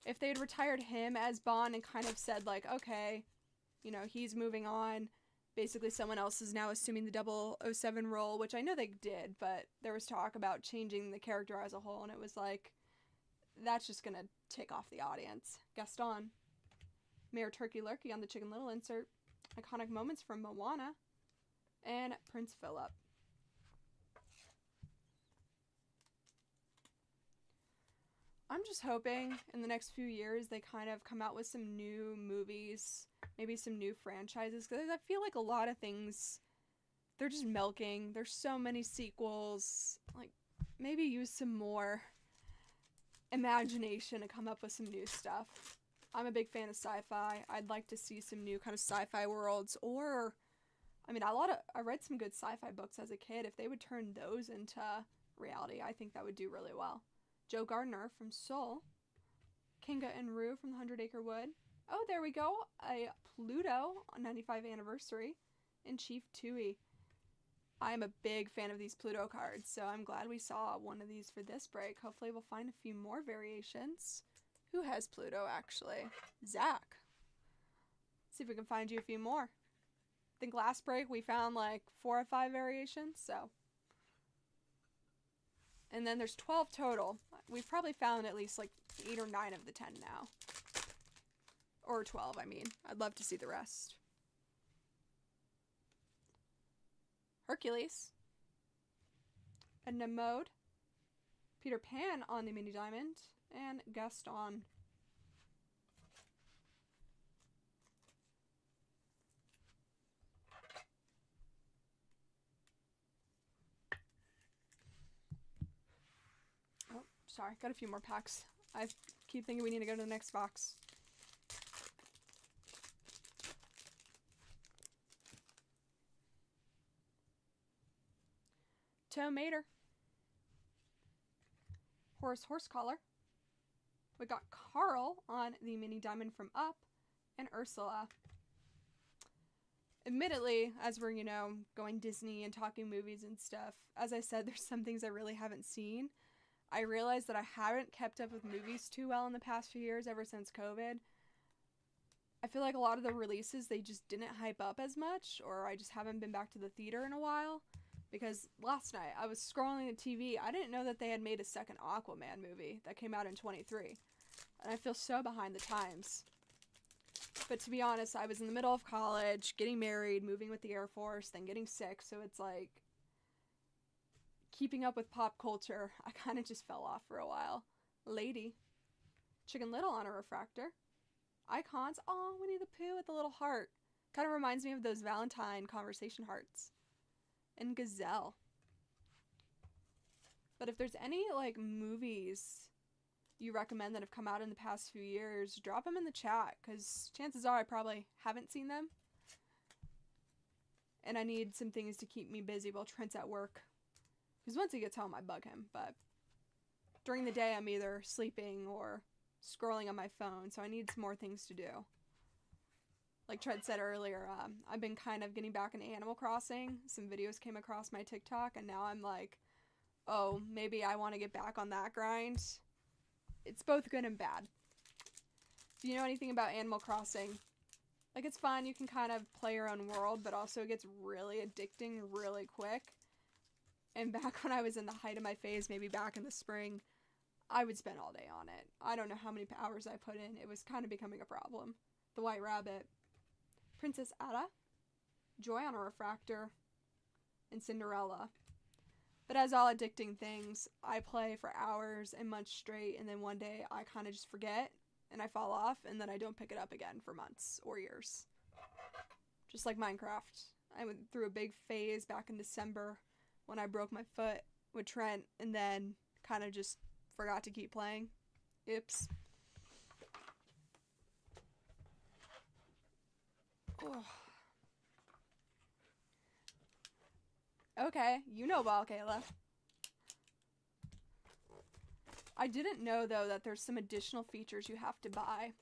If they had retired him as Bond and kind of said, like, okay, you know, he's moving on. Basically, someone else is now assuming the 007 role, which I know they did, but there was talk about changing the character as a whole, and it was like, that's just gonna tick off the audience. Gaston. Mayor Turkey Lurkey on the Chicken Little insert. Iconic moments from Moana. And Prince Philip. I'm just hoping in the next few years they kind of come out with some new movies, maybe some new franchises, because I feel like a lot of things, they're just milking. There's so many sequels. Like, maybe use some more imagination to come up with some new stuff. I'm a big fan of sci-fi. I'd like to see some new kind of sci-fi worlds, or, I mean, I read some good sci-fi books as a kid. If they would turn those into reality, I think that would do really well. Joe Gardner from Soul. Kinga and Rue from the 100 Acre Wood. Oh, there we go. A Pluto 95 anniversary and Chief Tui. I'm a big fan of these Pluto cards, so I'm glad we saw one of these for this break. Hopefully we'll find a few more variations. Who has Pluto, actually? Zach. See if we can find you a few more. I think last break we found like 4 or 5 variations, so. And then there's 12 total. We've probably found at least like 8 or 9 of the 10 now. Or 12, I mean. I'd love to see the rest. Hercules. Edna Mode. Peter Pan on the Mini Diamond. And Gaston. Oh, sorry. Got a few more packs. I keep thinking we need to go to the next box. Toe Mater. Horse Collar. We got Carl on the Mini Diamond from Up. And Ursula. Admittedly, as we're, going Disney and talking movies and stuff, as I said, there's some things I really haven't seen. I realized that I haven't kept up with movies too well in the past few years, ever since COVID. I feel like a lot of the releases, they just didn't hype up as much, or I just haven't been back to the theater in a while. Because last night, I was scrolling the TV, I didn't know that they had made a second Aquaman movie that came out in 23. And I feel so behind the times. But to be honest, I was in the middle of college, getting married, moving with the Air Force, then getting sick, so it's like, keeping up with pop culture, I kind of just fell off for a while. Lady. Chicken Little on a refractor. Icons. Oh, Winnie the Pooh with a little heart. Kind of reminds me of those Valentine conversation hearts. And Gazelle. But if there's any, movies you recommend that have come out in the past few years, drop them in the chat, because chances are I probably haven't seen them. And I need some things to keep me busy while Trent's at work. Because once he gets home, I bug him, but during the day, I'm either sleeping or scrolling on my phone, so I need some more things to do. Like Trent said earlier, I've been kind of getting back into Animal Crossing. Some videos came across my TikTok, and now I'm like, oh, maybe I want to get back on that grind. It's both good and bad. If you know anything about Animal Crossing, it's fun, you can kind of play your own world, but also it gets really addicting really quick. And back when I was in the height of my phase, maybe back in the spring, I would spend all day on it. I don't know how many hours I put in. It was kind of becoming a problem. The White Rabbit. Princess Ada. Joy on a Refractor. And Cinderella. But as all addicting things, I play for hours and months straight, and then one day I kind of just forget, and I fall off, and then I don't pick it up again for months or years. Just like Minecraft. I went through a big phase back in December when I broke my foot with Trent, and then kind of just forgot to keep playing. Oops. Oh. Okay, you know ball, Kayla. I didn't know, though, that there's some additional features you have to buy.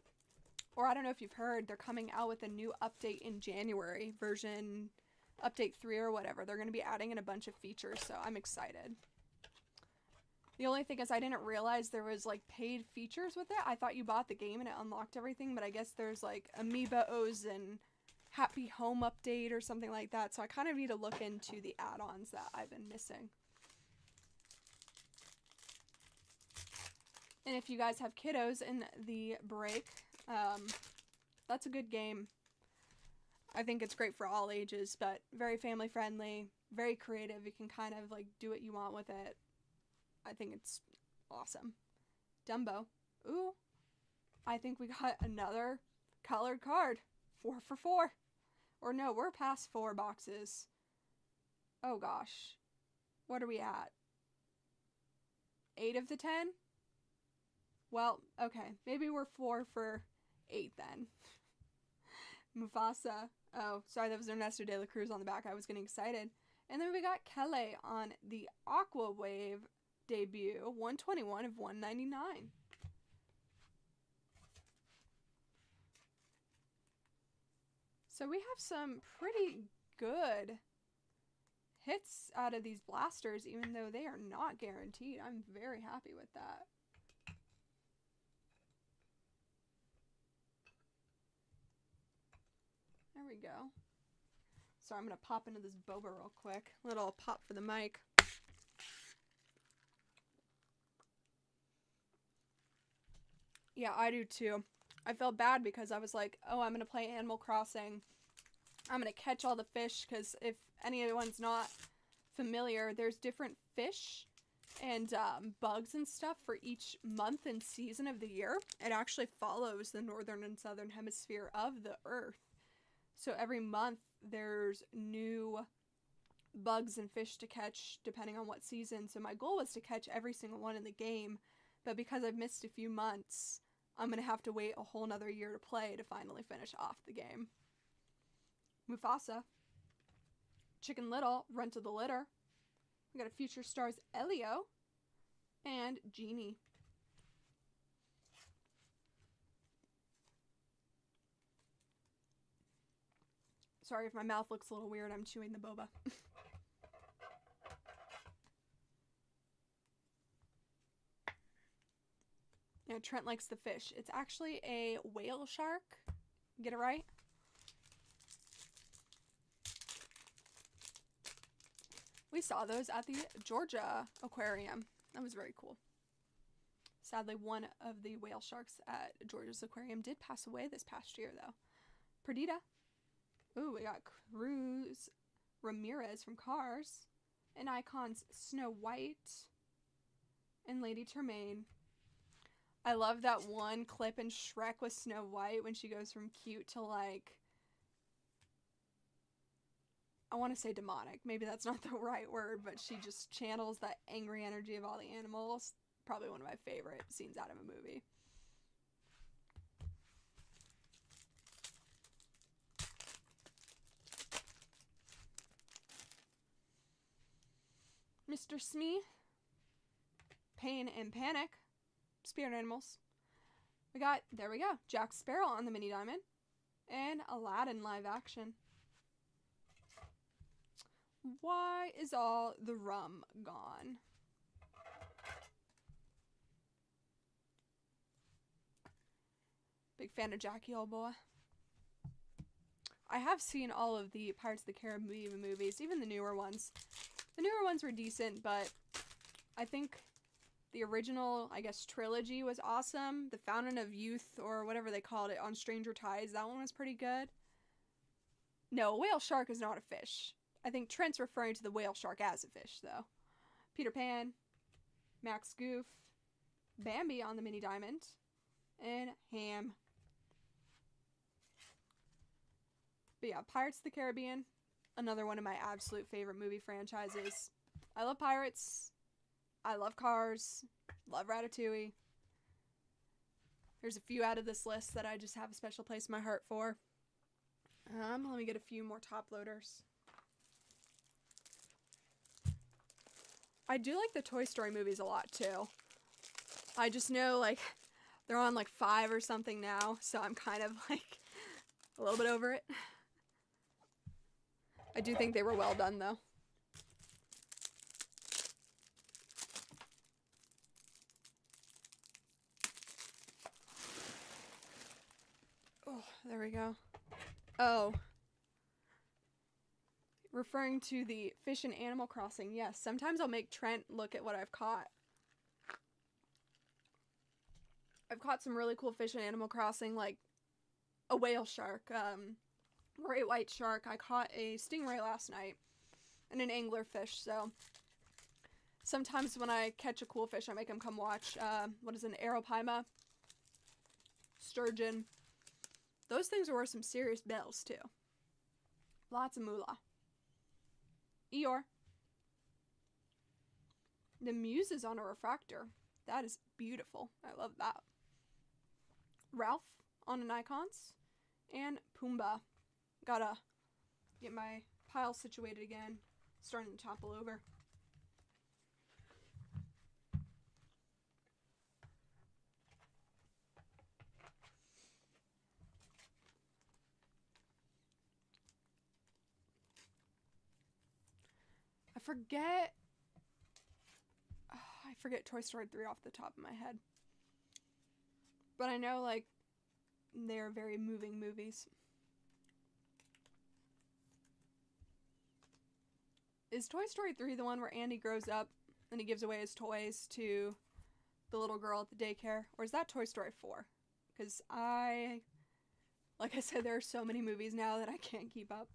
Or I don't know if you've heard, they're coming out with a new update in January, version update 3 or whatever. They're going to be adding in a bunch of features, so I'm excited. The only thing is I didn't realize there was, paid features with it. I thought you bought the game and it unlocked everything, but I guess there's, Amiibos and Happy Home update or something like that, so I kind of need to look into the add-ons that I've been missing. And if you guys have kiddos in the break, that's a good game. I think it's great for all ages, but very family friendly, very creative. You can kind of do what you want with it. I think it's awesome. Dumbo. Ooh, I think we got another colored card. 4 for 4. Or no, we're past 4 boxes. Oh gosh. What are we at? 8 of the 10? Well, okay. Maybe we're 4 for 8 then. Mufasa. Oh, sorry, that was Ernesto de la Cruz on the back. I was getting excited. And then we got Kelly on the Aqua Wave debut. 121 of 199. So we have some pretty good hits out of these blasters, even though they are not guaranteed. I'm very happy with that. There we go. So I'm going to pop into this boba real quick. Little pop for the mic. Yeah, I do too. I felt bad because I was like, oh, I'm going to play Animal Crossing. I'm going to catch all the fish, because if anyone's not familiar, there's different fish and bugs and stuff for each month and season of the year. It actually follows the northern and southern hemisphere of the earth. So every month there's new bugs and fish to catch depending on what season. So my goal was to catch every single one in the game, but because I've missed a few months, I'm going to have to wait a whole nother year to play to finally finish off the game. Mufasa, Chicken Little, Runt of the Litter. We got a Future Stars Elio and Genie. Sorry if my mouth looks a little weird, I'm chewing the boba. Yeah, Trent likes the fish. It's actually a whale shark. Get it right? We saw those at the Georgia Aquarium. That was very cool. Sadly, one of the whale sharks at Georgia's aquarium did pass away this past year, though. Perdita. Ooh, we got Cruz Ramirez from Cars. And icons Snow White and Lady Tremaine. I love that one clip in Shrek with Snow White when she goes from cute to, like, I want to say demonic. Maybe that's not the right word, but she just channels that angry energy of all the animals. Probably one of my favorite scenes out of a movie. Mr. Smee, Pain and Panic, Spirit Animals. We got, there we go, Jack Sparrow on the Mini Diamond, and Aladdin live action. Why is all the rum gone? Big fan of Jackie, old boy. I have seen all of the Pirates of the Caribbean movies, even the newer ones. The newer ones were decent, but I think the original, I guess, trilogy was awesome. The Fountain of Youth, or whatever they called it, on Stranger Tides, that one was pretty good. No, a whale shark is not a fish. I think Trent's referring to the whale shark as a fish, though. Peter Pan, Max Goof, Bambi on the Mini Diamond, and Ham. But yeah, Pirates of the Caribbean, another one of my absolute favorite movie franchises. I love pirates. I love Cars. Love Ratatouille. There's a few out of this list that I just have a special place in my heart for. Let me get a few more top loaders. I do like the Toy Story movies a lot, too. I just know, like, they're on, like, 5 or something now, so I'm kind of, like, a little bit over it. I do think they were well done, though. Oh, there we go. Oh. Referring to the fish in Animal Crossing, yes. Sometimes I'll make Trent look at what I've caught. I've caught some really cool fish in Animal Crossing, like a whale shark, great white shark. I caught a stingray last night and an anglerfish, so sometimes when I catch a cool fish, I make him come watch. What is it, an arapaima? Sturgeon. Those things are worth some serious bells, too. Lots of moolah. Eeyore. The Muse is on a refractor. That is beautiful. I love that. Ralph on an Icons. And Pumbaa. Gotta get my pile situated again. Starting to topple over. forget. I forget Toy Story 3 off the top of my head. But I know, like, they're very moving movies. Is Toy Story 3 the one where Andy grows up and he gives away his toys to the little girl at the daycare? Or is that Toy Story 4? Because like I said, there are so many movies now that I can't keep up.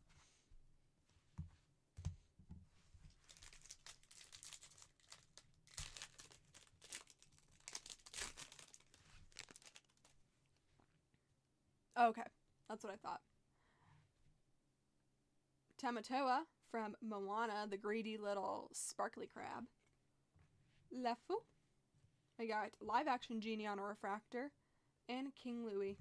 Okay, that's what I thought. Tamatoa from Moana, the greedy little sparkly crab. Lefu. I got live action Genie on a refractor. And King Louie.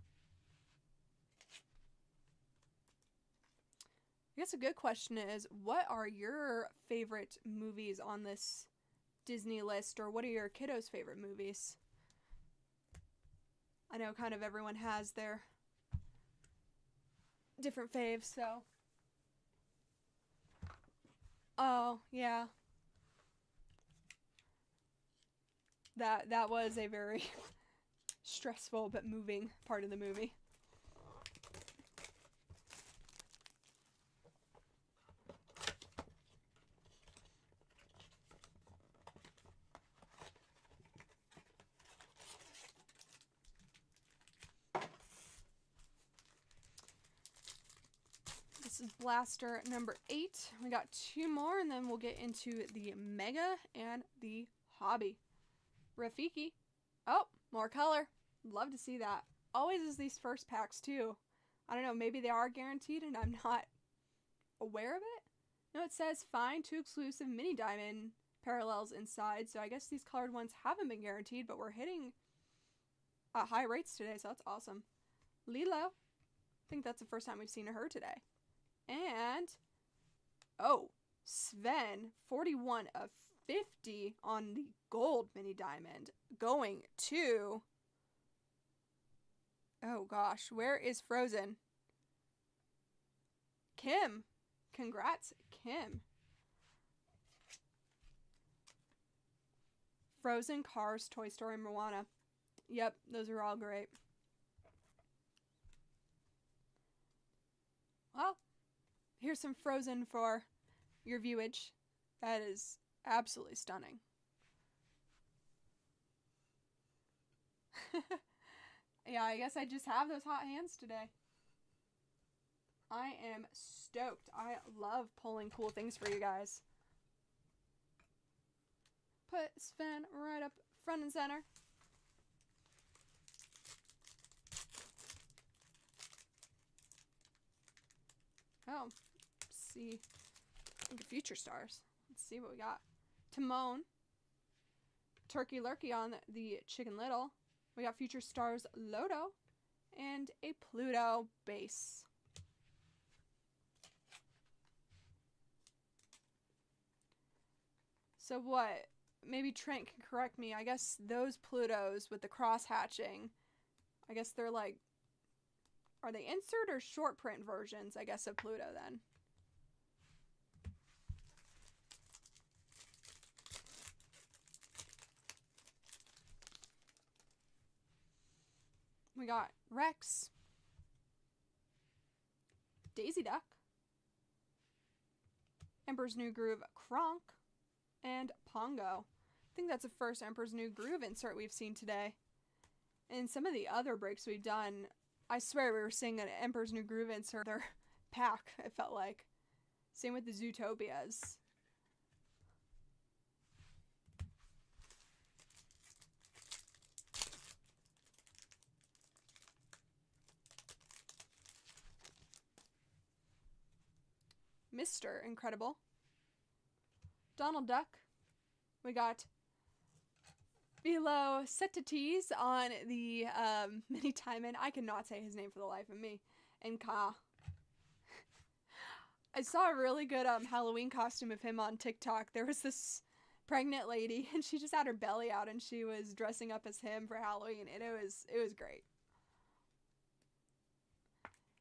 I guess a good question is, what are your favorite movies on this Disney list, or what are your kiddos' favorite movies? I know kind of everyone has their different faves, so. Oh, yeah. That was a very stressful but moving part of the movie. This is blaster number 8. We got 2 more, and then we'll get into the Mega and the Hobby. Rafiki. Oh, more color. Love to see that. Always is these first packs, too. I don't know, maybe they are guaranteed and I'm not aware of it. No, it says find 2 exclusive mini diamond parallels inside, so I guess these colored ones haven't been guaranteed, but we're hitting high rates today, so that's awesome. Lilo. I think that's the first time we've seen her today. And, oh, Sven, 41 of 50 on the gold mini diamond, going to, oh gosh, where is Frozen? Kim. Congrats, Kim. Frozen, Cars, Toy Story, Moana. Yep, those are all great. Well, here's some Frozen for your viewage. That is absolutely stunning. Yeah, I guess I just have those hot hands today. I am stoked. I love pulling cool things for you guys. Put Sven right up front and center. Oh, see. Look at Future Stars. Let's see what we got. Timon. Turkey Lurkey on the Chicken Little. We got Future Stars Loto. And a Pluto base. So what? Maybe Trent can correct me. I guess those Plutos with the cross hatching, I guess they're like, are they insert or short print versions, I guess, of Pluto then? We got Rex, Daisy Duck, Emperor's New Groove Kronk, and Pongo. I think that's the first Emperor's New Groove insert we've seen today. And some of the other breaks we've done, I swear we were seeing an Emperor's New Groove insert their pack, it felt like. Same with the Zootopias. Mr. Incredible. Donald Duck. We got Philo Setites on the mini diamond. I cannot say his name for the life of me. And Ka. I saw a really good Halloween costume of him on TikTok. There was this pregnant lady, and she just had her belly out, and she was dressing up as him for Halloween, and it was great.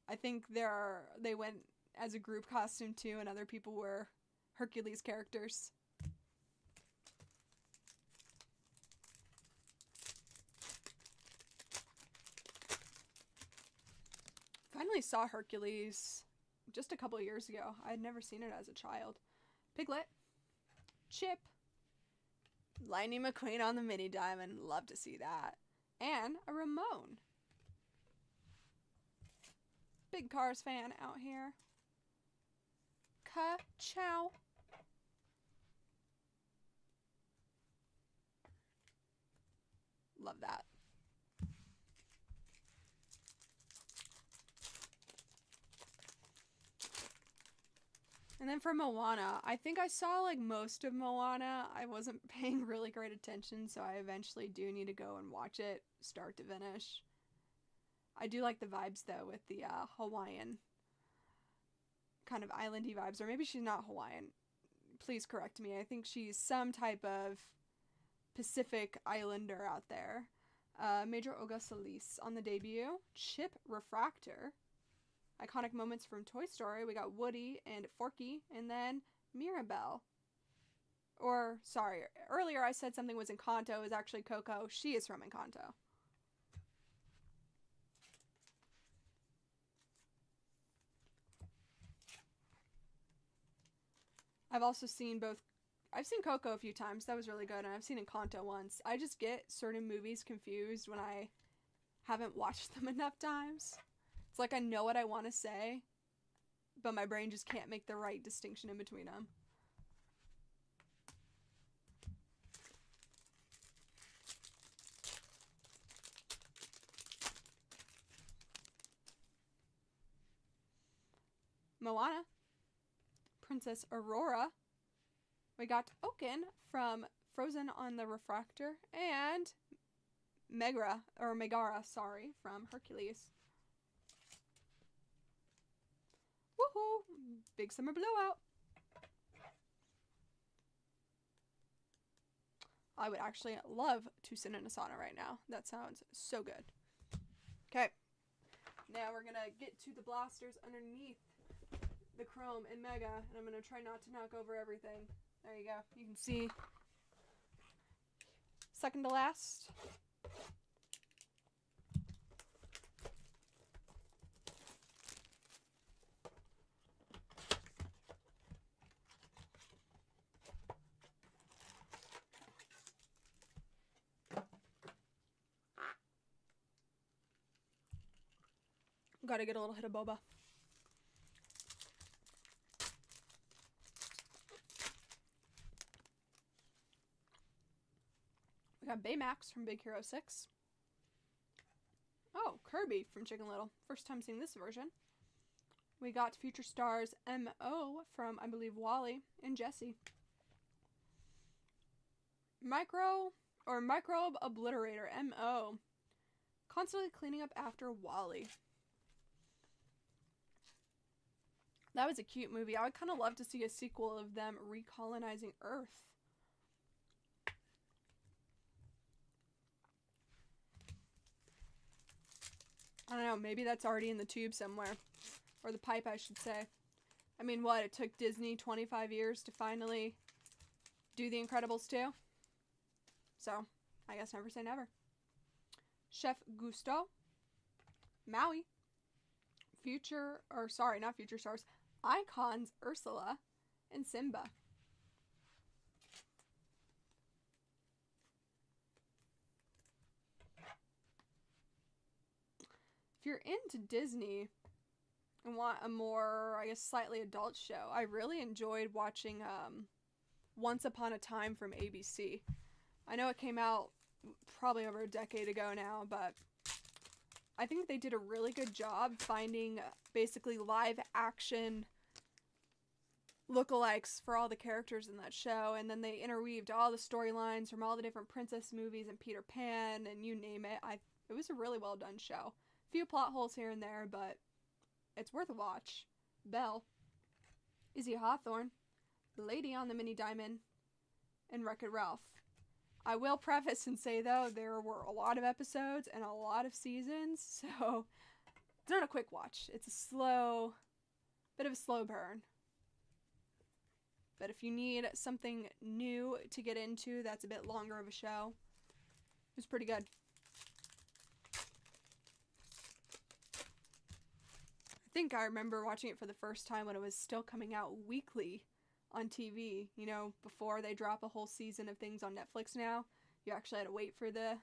I think they went as a group costume too, and other people were Hercules characters. Finally saw Hercules just a couple years ago. I had never seen it as a child. Piglet, Chip, Lightning McQueen on the mini diamond. Love to see that. And a Ramon. Big Cars fan out here. Ka-chow. Love that. And then for Moana, I think I saw like most of Moana. I wasn't paying really great attention, so I eventually do need to go and watch it start to finish. I do like the vibes though with the Hawaiian kind of islandy vibes, or maybe she's not Hawaiian. Please correct me. I think she's some type of Pacific islander out there. Major Oga Solis on the debut. Chip Refractor. Iconic moments from Toy Story. We got Woody and Forky, and then Mirabelle. Or, sorry, earlier I said something was Encanto. It was actually Coco. She is from Encanto. I've also seen both. I've seen Coco a few times. That was really good. And I've seen Encanto once. I just get certain movies confused when I haven't watched them enough times. It's like I know what I want to say, but my brain just can't make the right distinction in between them. Moana. Princess Aurora. We got Oaken from Frozen on the Refractor, and Megara, from Hercules. Woohoo! Big summer blowout. I would actually love to sit in a sauna right now. That sounds so good. Okay. Now we're going to get to the blasters underneath the Chrome and Mega, and I'm going to try not to knock over everything. There you go. You can see second to last. Gotta get a little hit of boba. We got Baymax from Big Hero 6. Oh, Kirby from Chicken Little. First time seeing this version. We got Future Stars M.O. from, I believe, Wally and Jessie. Microbe Obliterator M.O. Constantly cleaning up after Wally. That was a cute movie. I would kind of love to see a sequel of them recolonizing Earth. I don't know, maybe that's already in the tube somewhere. Or the pipe, I should say. I mean, what? It took Disney 25 years to finally do The Incredibles 2? So, I guess never say never. Chef Gusteau. Maui. Not Future Stars. Icons Ursula and Simba. If you're into Disney and want a more, I guess, slightly adult show, I really enjoyed watching Once Upon a Time from ABC. I know it came out probably over a decade ago now, but I think they did a really good job finding basically live action lookalikes for all the characters in that show, and then they interweaved all the storylines from all the different princess movies and Peter Pan and you name it. It was a really well done show. Few plot holes here and there, but it's worth a watch. Belle, Izzy Hawthorne, the Lady on the Mini Diamond, and Wreck-It Ralph. I will preface and say, though, there were a lot of episodes and a lot of seasons, so it's not a quick watch. It's a bit of a slow burn. But if you need something new to get into that's a bit longer of a show, it was pretty good. I think I remember watching it for the first time when it was still coming out weekly on TV. You know, before they drop a whole season of things on Netflix now, you actually had to wait for the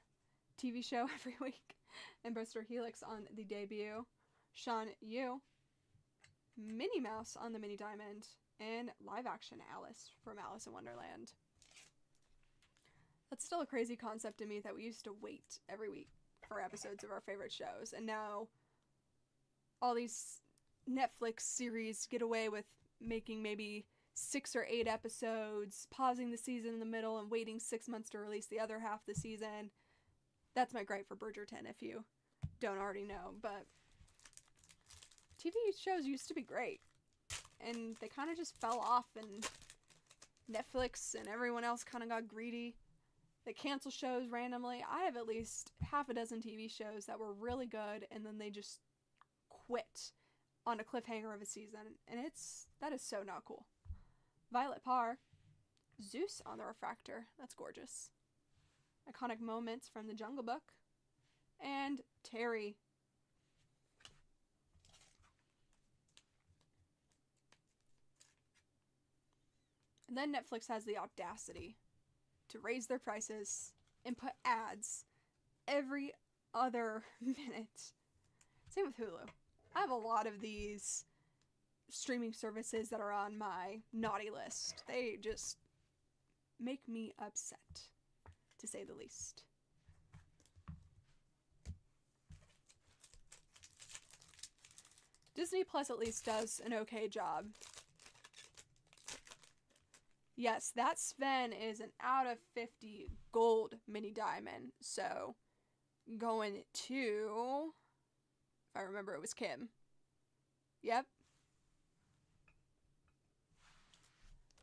TV show every week. And Buster Helix on the debut, Sean Yu, Minnie Mouse on the Mini Diamond, and live action Alice from Alice in Wonderland. That's still a crazy concept to me that we used to wait every week for episodes of our favorite shows, and now all these Netflix series get away with making maybe 6 or 8 episodes, pausing the season in the middle and waiting 6 months to release the other half of the season. That's my gripe for Bridgerton, if you don't already know, but TV shows used to be great, and they kind of just fell off, and Netflix and everyone else kind of got greedy. They cancel shows randomly. I have at least half a dozen TV shows that were really good, and then they just quit on a cliffhanger of a season, and that is so not cool. Violet Parr, Zeus on the refractor, that's gorgeous. Iconic moments from The Jungle Book, and Terry. And then Netflix has the audacity to raise their prices and put ads every other minute. Same with Hulu. I have a lot of these streaming services that are on my naughty list. They just make me upset, to say the least. Disney Plus at least does an okay job. Yes, that Sven is an out of 50 gold mini diamond. So, going to, if I remember, it was Kim. Yep.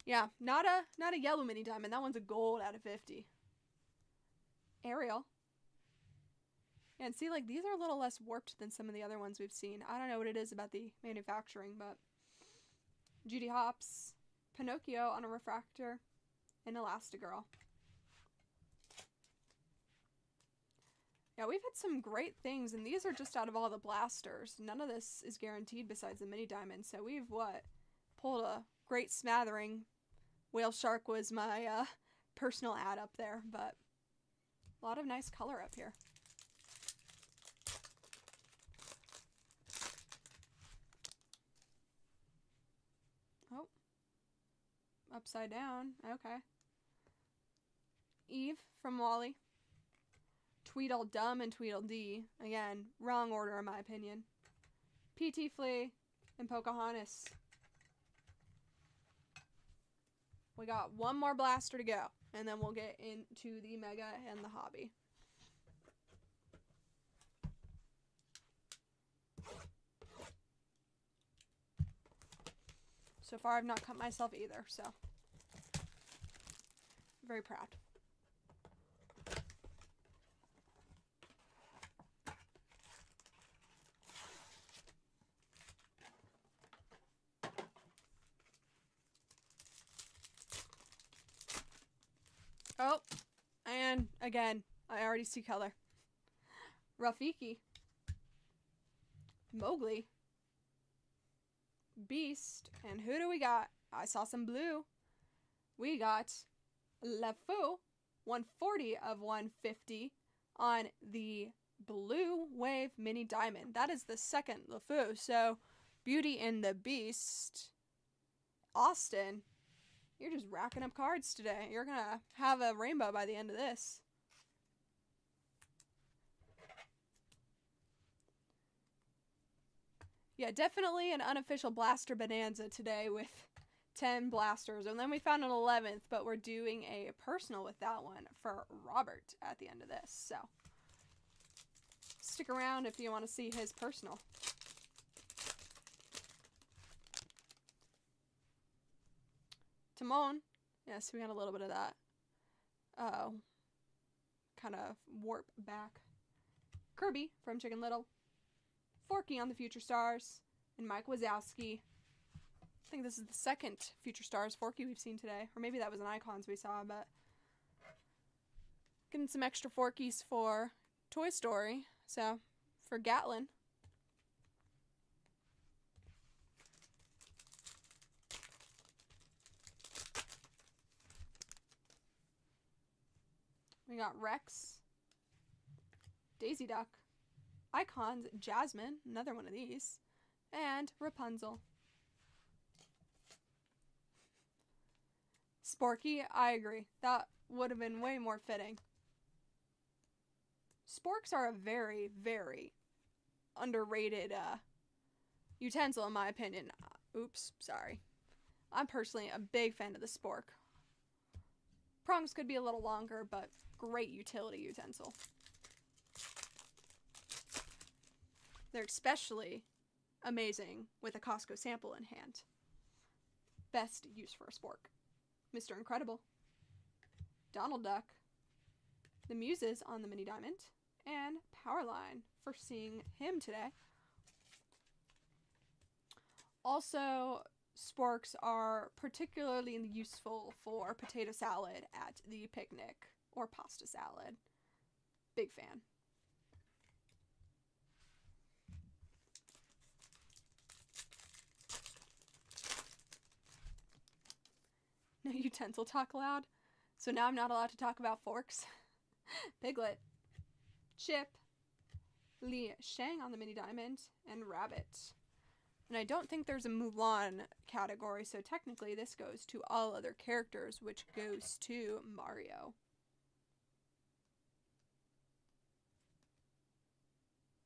Yeah, not a yellow mini diamond. That one's a gold out of 50. Ariel. Yeah, and see, like, these are a little less warped than some of the other ones we've seen. I don't know what it is about the manufacturing, but Judy Hopps, Pinocchio on a refractor, and Elastigirl. Yeah, we've had some great things, and these are just out of all the blasters. None of this is guaranteed besides the mini diamond, so we've, pulled a great smattering. Whale Shark was my personal ad up there, but a lot of nice color up here. Oh. Upside down. Okay. Eve from Wally. Tweedledum and Tweedledee. Again, wrong order in my opinion. P.T. Flea and Pocahontas. We got one more blaster to go, and then we'll get into the Mega and the Hobby. So far, I've not cut myself either, so very proud. Oh, and again, I already see color. Rafiki. Mowgli. Beast. And who do we got? I saw some blue. We got LeFou, 140 of 150 on the Blue Wave Mini Diamond. That is the second LeFou. So, Beauty and the Beast. Austin. You're just racking up cards today. You're going to have a rainbow by the end of this. Yeah, definitely an unofficial blaster bonanza today with 10 blasters. And then we found an 11th, but we're doing a personal with that one for Robert at the end of this. So, stick around if you want to see his personal. Timon. Yes, we got a little bit of that. Kind of warp back. Kirby from Chicken Little. Forky on the Future Stars. And Mike Wazowski. I think this is the second Future Stars Forky we've seen today. Or maybe that was an Icons we saw, but... Getting some extra Forkies for Toy Story. So, for Gatlin. We got Rex. Daisy Duck. Icons, Jasmine, another one of these. And Rapunzel. Sporky, I agree. That would have been way more fitting. Sporks are a very, very underrated utensil in my opinion. Oops, sorry. I'm personally a big fan of the spork. Prongs could be a little longer, but great utility utensil. They're especially amazing with a Costco sample in hand. Best use for a spork. Mr. Incredible. Donald Duck. The Muses on the Mini Diamond. And Powerline for seeing him today. Also, sporks are particularly useful for potato salad at the picnic or pasta salad. Big fan. No utensil talk allowed. So now I'm not allowed to talk about forks. Piglet. Chip. Li Shang on the Mini Diamond. And Rabbit. And I don't think there's a Mulan category, so technically this goes to all other characters, which goes to Mario.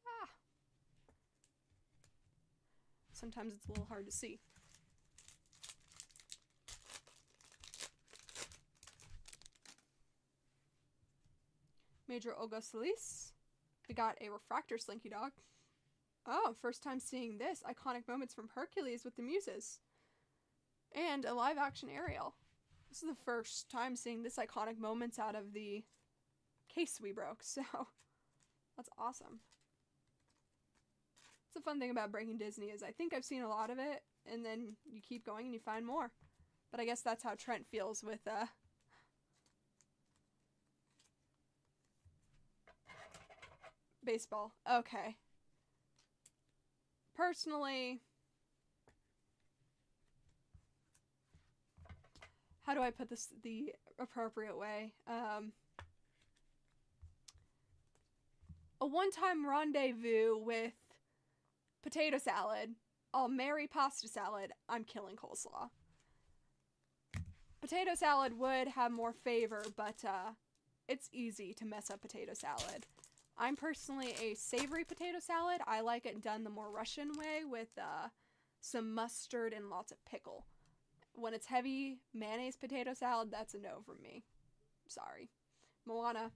Ah. Sometimes it's a little hard to see. Major Augustelis. We got a Refractor Slinky Dog. Oh, first time seeing this. Iconic moments from Hercules with the Muses. And a live action Ariel. This is the first time seeing this iconic moments out of the case we broke, so that's awesome. It's a fun thing about breaking Disney is I think I've seen a lot of it, and then you keep going and you find more. But I guess that's how Trent feels with baseball. Okay. Personally, how do I put this the appropriate way? A one-time rendezvous with potato salad. I'll marry pasta salad. I'm killing coleslaw. Potato salad would have more favor, but it's easy to mess up potato salad. I'm personally a savory potato salad. I like it done the more Russian way with some mustard and lots of pickle. When it's heavy mayonnaise potato salad, that's a no from me. Sorry. Moana.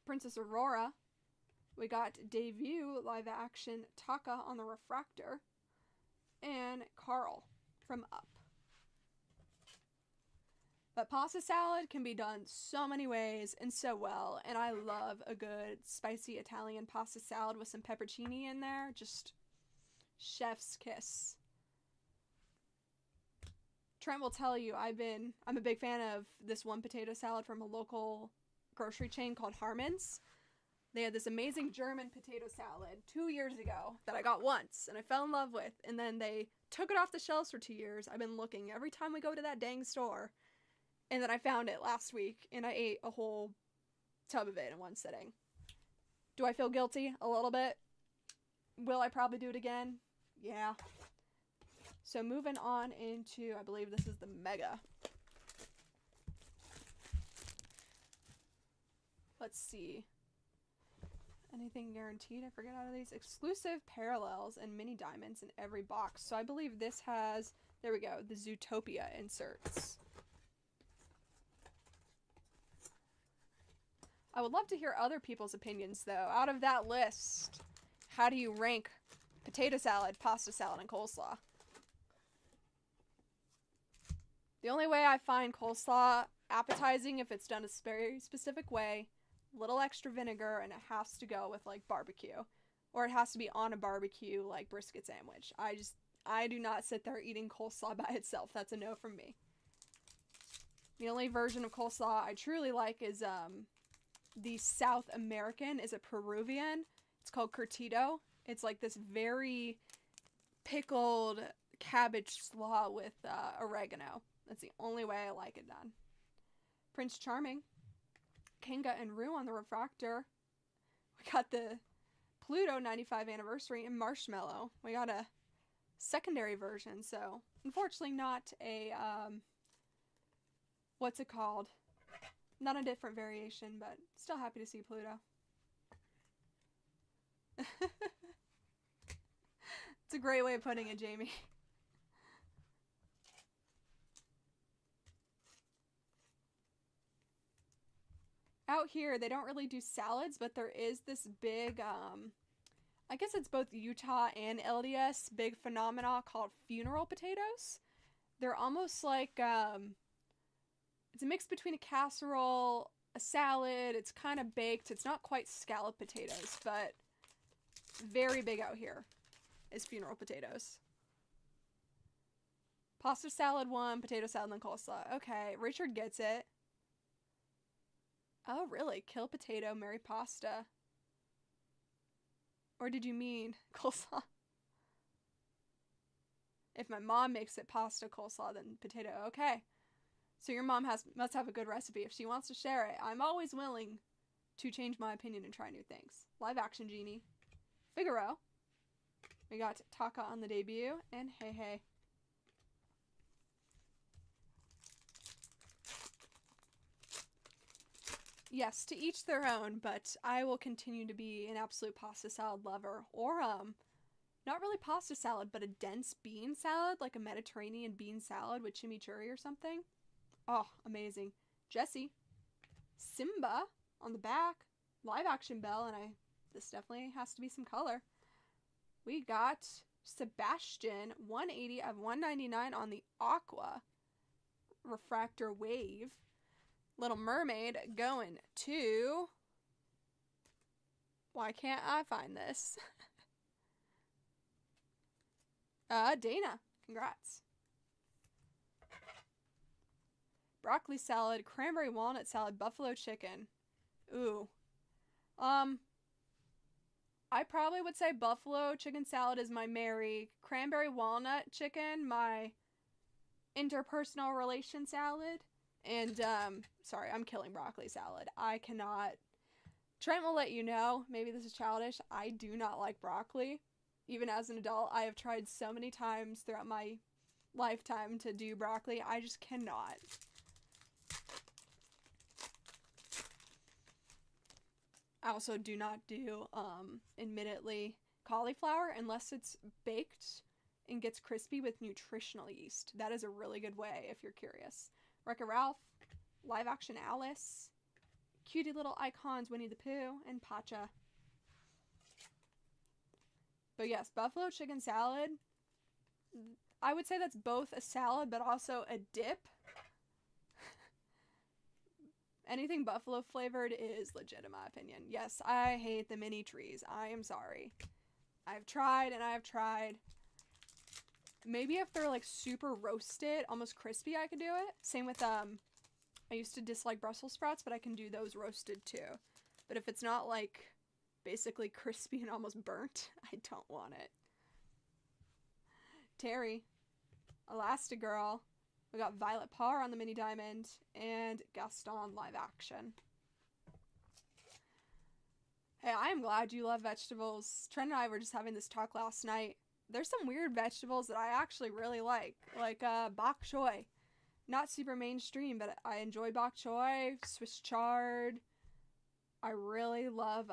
Princess Aurora. We got debut live action Taka on the Refractor. And Carl from Up. But pasta salad can be done so many ways and so well, and I love a good spicy Italian pasta salad with some pepperoni in there. Just chef's kiss. Trent will tell you I'm a big fan of this one potato salad from a local grocery chain called Harmon's. They had this amazing German potato salad 2 years ago that I got once and I fell in love with, and then they took it off the shelves for 2 years. I've been looking every time we go to that dang store. And then I found it last week, and I ate a whole tub of it in one sitting. Do I feel guilty? A little bit. Will I probably do it again? Yeah. So moving on into, I believe this is the Mega. Let's see. Anything guaranteed? I forget out of these. Exclusive parallels and mini diamonds in every box. So I believe this has, there we go, the Zootopia inserts. I would love to hear other people's opinions, though. Out of that list, how do you rank potato salad, pasta salad, and coleslaw? The only way I find coleslaw appetizing if it's done a very specific way, little extra vinegar, and it has to go with, like, barbecue. Or it has to be on a barbecue, like, brisket sandwich. I do not sit there eating coleslaw by itself. That's a no from me. The only version of coleslaw I truly like is the South American, is a Peruvian. It's called curtido. It's like this very pickled cabbage slaw with oregano. That's the only way I like it done. Prince Charming, Kanga and Rue on the refractor. We got the Pluto 95 anniversary and Marshmallow. We got a secondary version, so unfortunately not a what's it called? Not a different variation, but still happy to see Pluto. It's a great way of putting it, Jamie. Out here, they don't really do salads, but there is this big, I guess it's both Utah and LDS, big phenomena called funeral potatoes. They're almost like, it's a mix between a casserole, a salad, it's kind of baked. It's not quite scallop potatoes, but very big out here is funeral potatoes. Pasta salad 1, potato salad, and then coleslaw. Okay, Richard gets it. Oh, really? Kill potato, marry pasta. Or did you mean coleslaw? If my mom makes it pasta, coleslaw, then potato. Okay. So your mom must have a good recipe. If she wants to share it, I'm always willing to change my opinion and try new things. Live action genie. Figaro. We got Taka on the debut. And Hey Hey. Yes, to each their own, but I will continue to be an absolute pasta salad lover. Or, not really pasta salad, but a dense bean salad, like a Mediterranean bean salad with chimichurri or something. Oh, amazing. Jessie. Simba on the back. Live action Belle, and this definitely has to be some color. We got Sebastian, 180 of 199 on the Aqua Refractor Wave. Little Mermaid going to... Why can't I find this? Dana. Congrats. Broccoli salad, cranberry walnut salad, buffalo chicken. Ooh. I probably would say buffalo chicken salad is my Mary. Cranberry walnut chicken, my interpersonal relation salad. And, sorry, I'm killing broccoli salad. I cannot... Trent will let you know, maybe this is childish, I do not like broccoli. Even as an adult, I have tried so many times throughout my lifetime to do broccoli. I just cannot. I also do not do, admittedly, cauliflower unless it's baked and gets crispy with nutritional yeast. That is a really good way if you're curious. Wreck-It Ralph, live action Alice, cutie little icons Winnie the Pooh, and Pacha. But yes, buffalo chicken salad, I would say that's both a salad but also a dip. Anything buffalo flavored is legit in my opinion. Yes, I hate the mini trees. I am sorry. I've tried and I've tried. Maybe if they're like super roasted, almost crispy, I could do it. Same with, I used to dislike Brussels sprouts, but I can do those roasted too. But if it's not like basically crispy and almost burnt, I don't want it. Terry, Elastigirl. We got Violet Parr on the mini diamond and Gaston live action. Hey, I am glad you love vegetables. Trent and I were just having this talk last night. There's some weird vegetables that I actually really like bok choy. Not super mainstream, but I enjoy bok choy, Swiss chard. I really love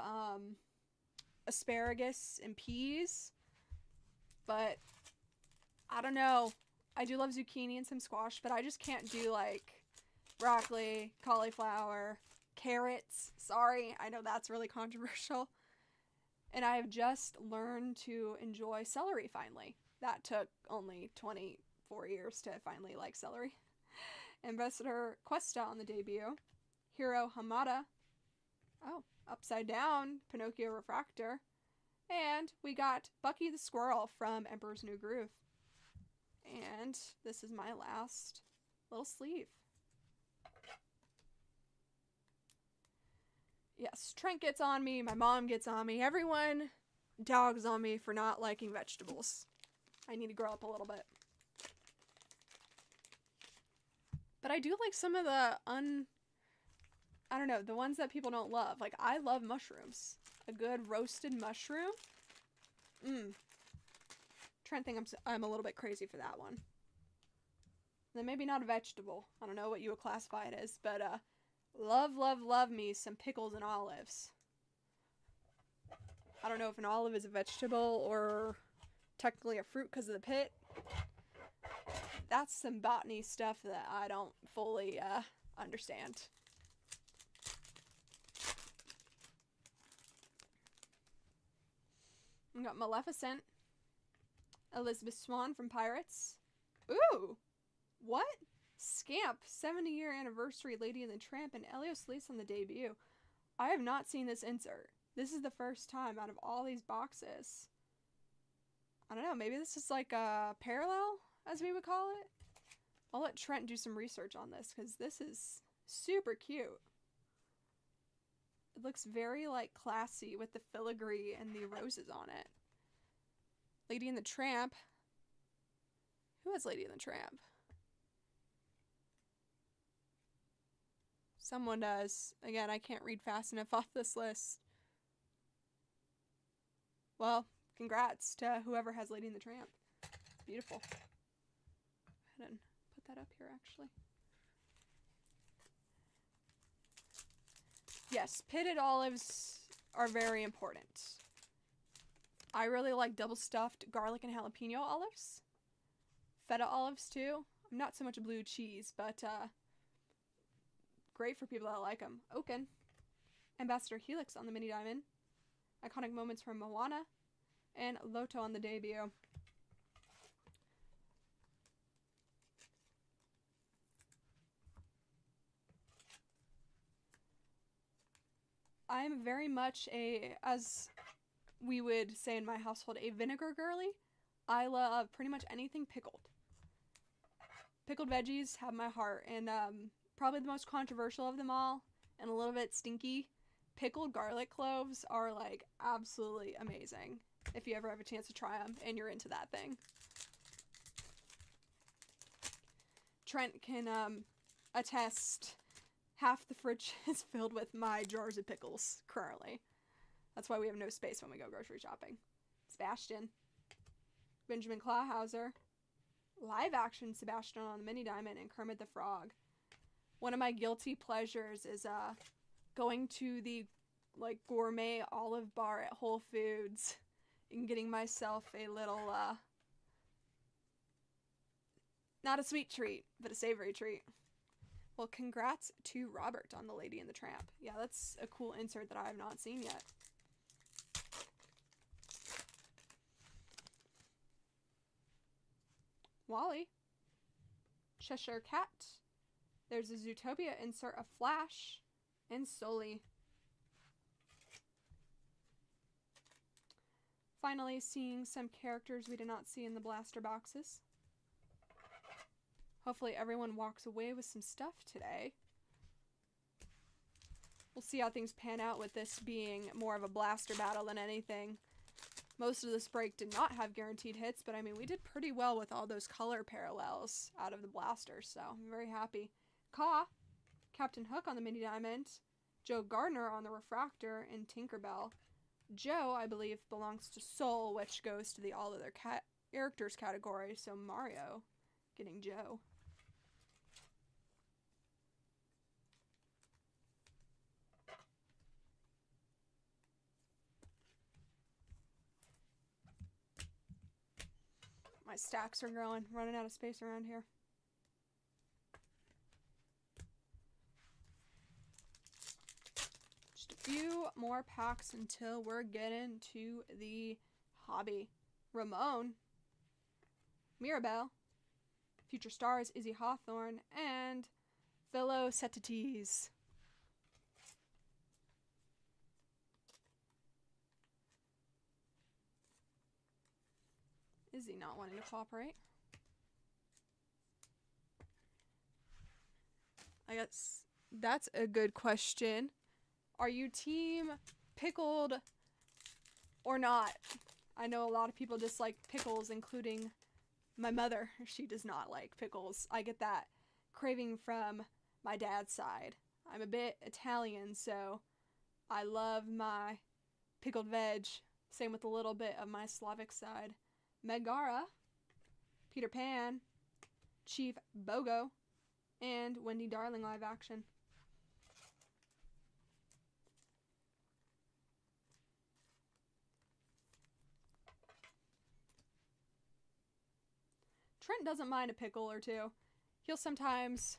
asparagus and peas, but I don't know. I do love zucchini and some squash, but I just can't do like broccoli, cauliflower, carrots. Sorry, I know that's really controversial. And I have just learned to enjoy celery finally. That took only 24 years to finally like celery. Ambassador Cuesta on the debut. Hiro Hamada. Oh, upside down, Pinocchio Refractor. And we got Bucky the Squirrel from Emperor's New Groove. And this is my last little sleeve. Yes, Trent gets on me, my mom gets on me, everyone dogs on me for not liking vegetables. I need to grow up a little bit. But I do like some of the I don't know, the ones that people don't love. Like, I love mushrooms. A good roasted mushroom. Trent thinks I'm a little bit crazy for that one. Then maybe not a vegetable. I don't know what you would classify it as, but love, love, love me some pickles and olives. I don't know if an olive is a vegetable or technically a fruit because of the pit. That's some botany stuff that I don't fully understand. We got Maleficent, Elizabeth Swann from Pirates. Ooh! What? Scamp, 70-year anniversary Lady and the Tramp, and Elios Lace on the debut. I have not seen this insert. This is the first time out of all these boxes. I don't know, maybe this is like a parallel, as we would call it? I'll let Trent do some research on this, because this is super cute. It looks very, like, classy with the filigree and the roses on it. Lady and the Tramp. Who has Lady and the Tramp? Someone does. Again, I can't read fast enough off this list. Well, congrats to whoever has Lady and the Tramp. Beautiful. Go ahead and put that up here, actually. Yes, pitted olives are very important. I really like double stuffed garlic and jalapeno olives. Feta olives too. I'm not so much a blue cheese, but great for people that like them. Oaken. Ambassador Helix on the mini diamond. Iconic moments from Moana. And Loto on the debut. I'm very much as we would say in my household, a vinegar girly. I love pretty much anything pickled. Pickled veggies have my heart, and probably the most controversial of them all, and a little bit stinky, pickled garlic cloves are like absolutely amazing if you ever have a chance to try them and you're into that thing. Trent can attest. Half the fridge is filled with my jars of pickles currently. That's why we have no space when we go grocery shopping. Sebastian. Benjamin Clawhauser. Live action Sebastian on the mini diamond, and Kermit the Frog. One of my guilty pleasures is going to the like gourmet olive bar at Whole Foods and getting myself a little not a sweet treat, but a savory treat. Well, congrats to Robert on the Lady and the Tramp. Yeah, that's a cool insert that I have not seen yet. Wally. Cheshire Cat. There's a Zootopia insert of Flash and Sully. Finally, seeing some characters we did not see in the blaster boxes. Hopefully everyone walks away with some stuff today. We'll see how things pan out with this being more of a blaster battle than anything. Most of this break did not have guaranteed hits, but I mean, we did pretty well with all those color parallels out of the blaster, so I'm very happy. Ka, Captain Hook on the mini diamond, Joe Gardner on the refractor, and Tinkerbell. Joe, I believe, belongs to Soul, which goes to the all other characters category, so Mario getting Joe. My stacks are growing, running out of space around here. Just a few more packs until we're getting to the hobby. Ramon, Mirabelle, Future Stars, Izzy Hawthorne, and Philocetites. Izzy not wanting to cooperate. I guess that's a good question. Are you team pickled or not? I know a lot of people dislike pickles, including my mother. She does not like pickles. I get that craving from my dad's side. I'm a bit Italian, so I love my pickled veg. Same with a little bit of my Slavic side. Megara, Peter Pan, Chief Bogo, and Wendy Darling live action. Trent doesn't mind a pickle or two. He'll sometimes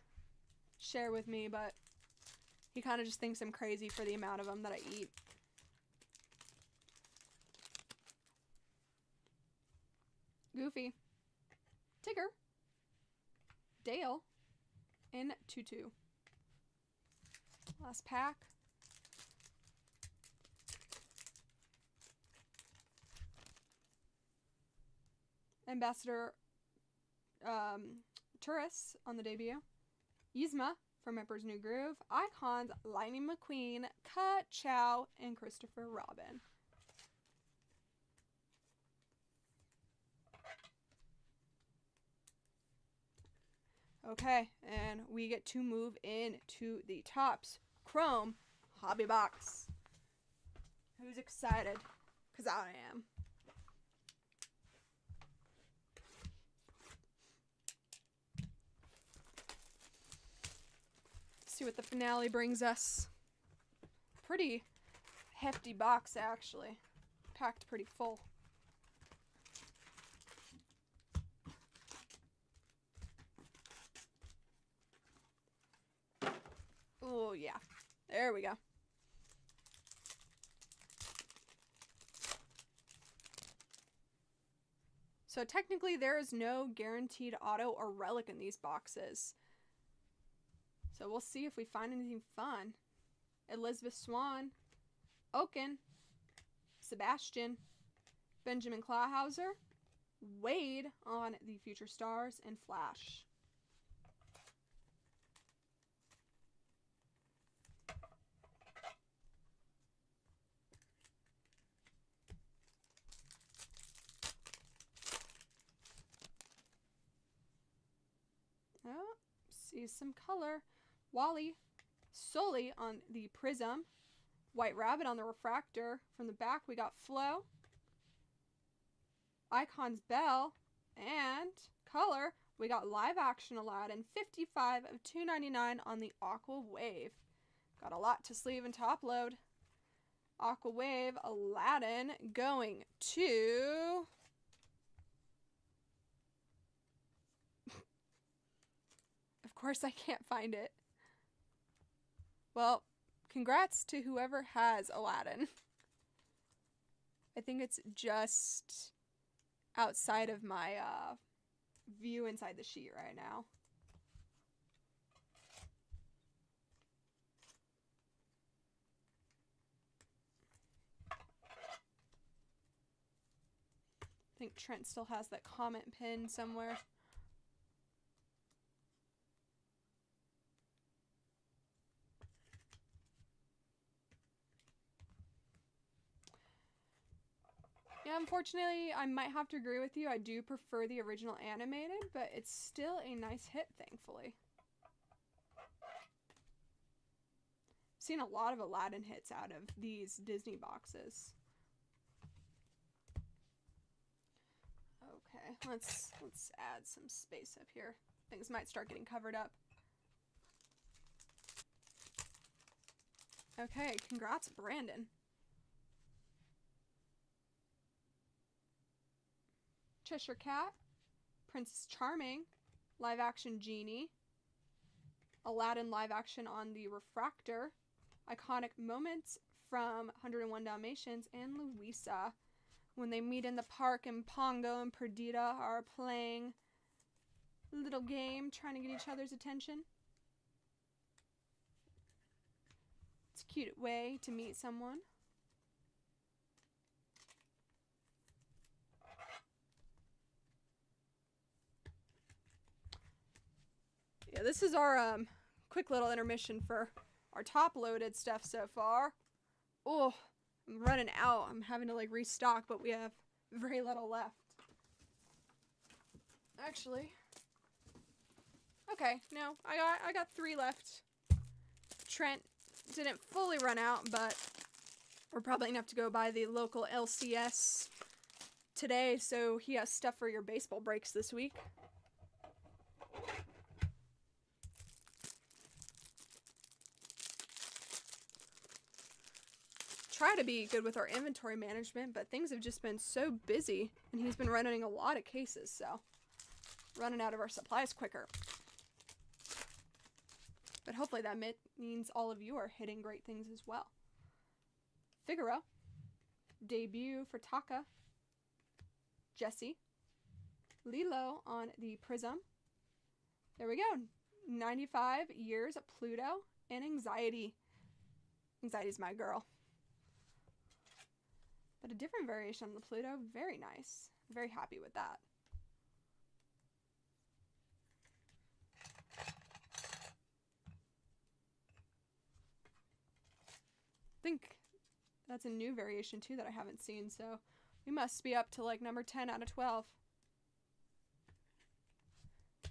share with me, but he kind of just thinks I'm crazy for the amount of them that I eat. Goofy, Tigger, Dale, and Tutu. Last pack. Ambassador Turris on the debut. Yzma from Emperor's New Groove. Icons Lightning McQueen, Ka-Chow, and Christopher Robin. Okay, and we get to move into the Topps Chrome Hobby Box. Who's excited? Because I am. See what the finale brings us. Pretty hefty box, actually. Packed pretty full. Oh, yeah. There we go. So technically there is no guaranteed auto or relic in these boxes. So we'll see if we find anything fun. Elizabeth Swan, Oaken, Sebastian, Benjamin Clawhauser, Wade on the Future Stars, and Flash. Oh, see some color. Wally, Sully on the Prism. White Rabbit on the Refractor. From the back, we got Flo. Icons Bell. And color, we got Live Action Aladdin. 55 of 299 on the Aqua Wave. Got a lot to sleeve and top load. Aqua Wave, Aladdin going to... Of course I can't find it. Well, congrats to whoever has Aladdin. I think it's just outside of my view inside the sheet right now. I think Trent still has that comment pin somewhere. Yeah, unfortunately, I might have to agree with you. I do prefer the original animated, but it's still a nice hit, thankfully. I've seen a lot of Aladdin hits out of these Disney boxes. Okay, let's add some space up here. Things might start getting covered up. Okay, congrats, Brandon. Cheshire Cat, Princess Charming, live action Genie, Aladdin live action on the Refractor, iconic moments from 101 Dalmatians, and Louisa. When they meet in the park and Pongo and Perdita are playing a little game, trying to get each other's attention. It's a cute way to meet someone. Yeah, this is our quick little intermission for our top-loaded stuff so far. Oh, I'm running out. I'm having to like restock, but we have very little left. Actually, okay, no, I got 3 left. Trent didn't fully run out, but we're probably gonna have to go by the local LCS today, so he has stuff for your baseball breaks this week. Try to be good with our inventory management, but things have just been so busy, and he's been running a lot of cases, so running out of our supplies quicker. But hopefully that means all of you are hitting great things as well. Figaro, debut for Taka, Jesse, Lilo on the Prism. There we go. 95 years of Pluto and Anxiety. Anxiety's my girl. But a different variation on the Pluto. Very nice. Very happy with that. I think that's a new variation too that I haven't seen, so we must be up to like number 10 out of 12.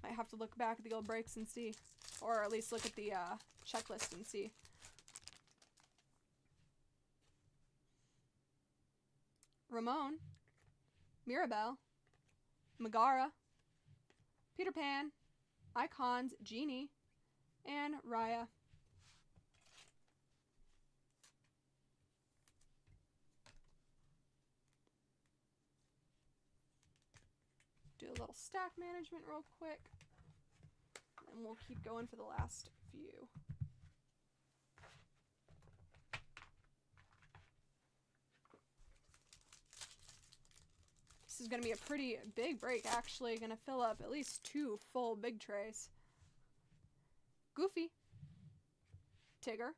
Might have to look back at the old breaks and see, or at least look at the checklist and see. Ramon, Mirabelle, Megara, Peter Pan, Icons, Genie, and Raya. Do a little stack management real quick, and we'll keep going for the last few. This is going to be a pretty big break, actually. Going to fill up at least 2 full big trays. Goofy, Tigger,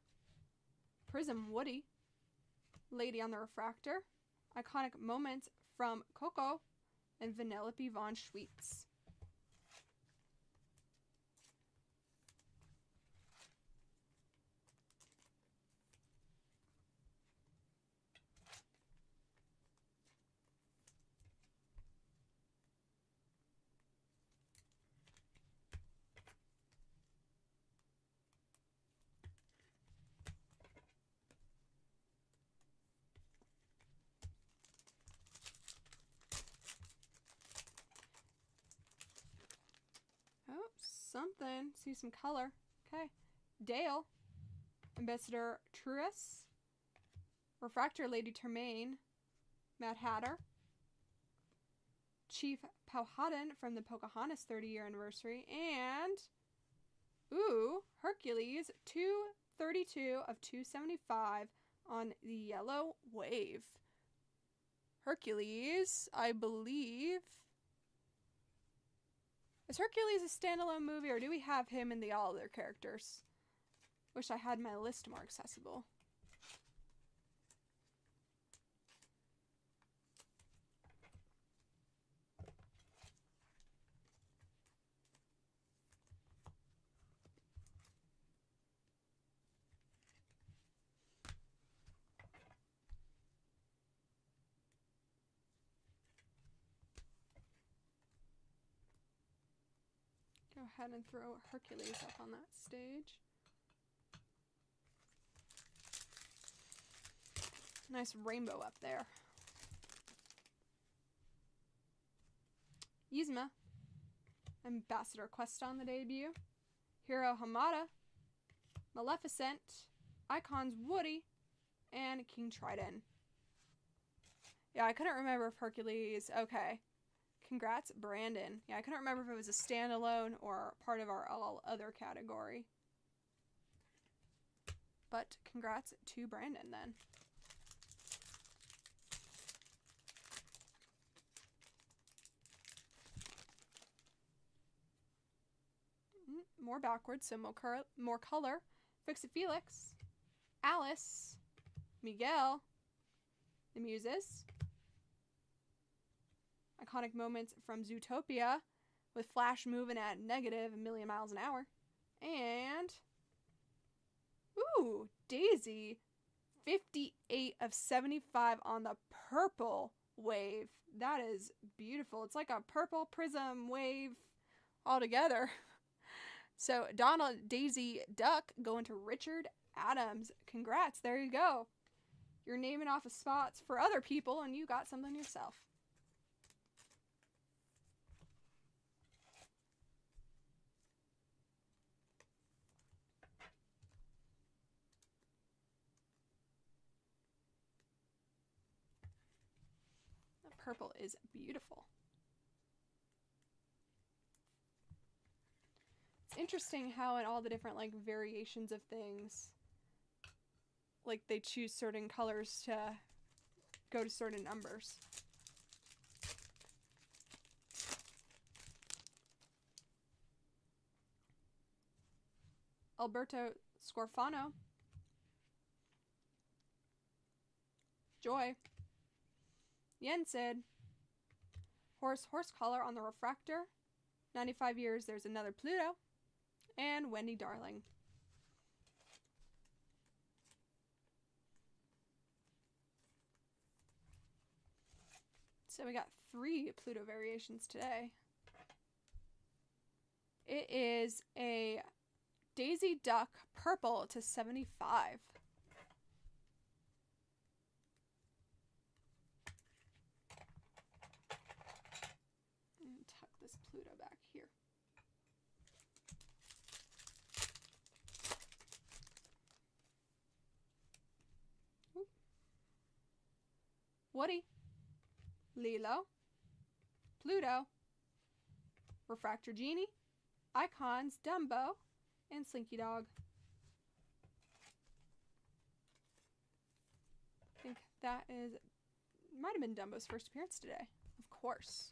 Prism Woody, Lady on the Refractor, Iconic Moments from Coco, and Vanellope Von Schweetz. Oh, something. See some color. Okay. Dale. Ambassador Truus. Refractor Lady Termaine. Mad Hatter. Chief Powhatan from the Pocahontas 30-year anniversary. And, ooh, Hercules 232 of 275 on the Yellow Wave. Hercules, I believe... Is Hercules a standalone movie, or do we have him in the all other characters? Wish I had my list more accessible. Go ahead and throw Hercules up on that stage. Nice rainbow up there. Yzma. Ambassador Quest on the debut. Hero Hamada. Maleficent. Icons Woody. And King Trident. Yeah, I couldn't remember if Hercules... Okay. Congrats, Brandon. Yeah, I couldn't remember if it was a standalone or part of our all other category. But congrats to Brandon then. More backwards, so more color. Fix-It Felix. Alice. Miguel. The Muses. Iconic Moments from Zootopia with Flash moving at -1,000,000 miles an hour. And Ooh, Daisy. 58 of 75 on the purple wave. That is beautiful. It's like a purple prism wave altogether. So Donald, Daisy, Duck going to Richard Adams. Congrats. There you go. You're naming off of spots for other people and you got something yourself. The purple is beautiful. It's interesting how in all the different like variations of things, like they choose certain colors to go to certain numbers. Alberto Scorfano. Joy. Yensid. Horse collar on the refractor. 95 years, there's another Pluto. And Wendy Darling. So we got 3 Pluto variations today. It is a Daisy Duck purple to 75. And tuck this Pluto back here. Ooh. Woody. Lilo. Pluto. Refractor Genie. Icons Dumbo. And Slinky Dog. I think that might have been Dumbo's first appearance today. Of course.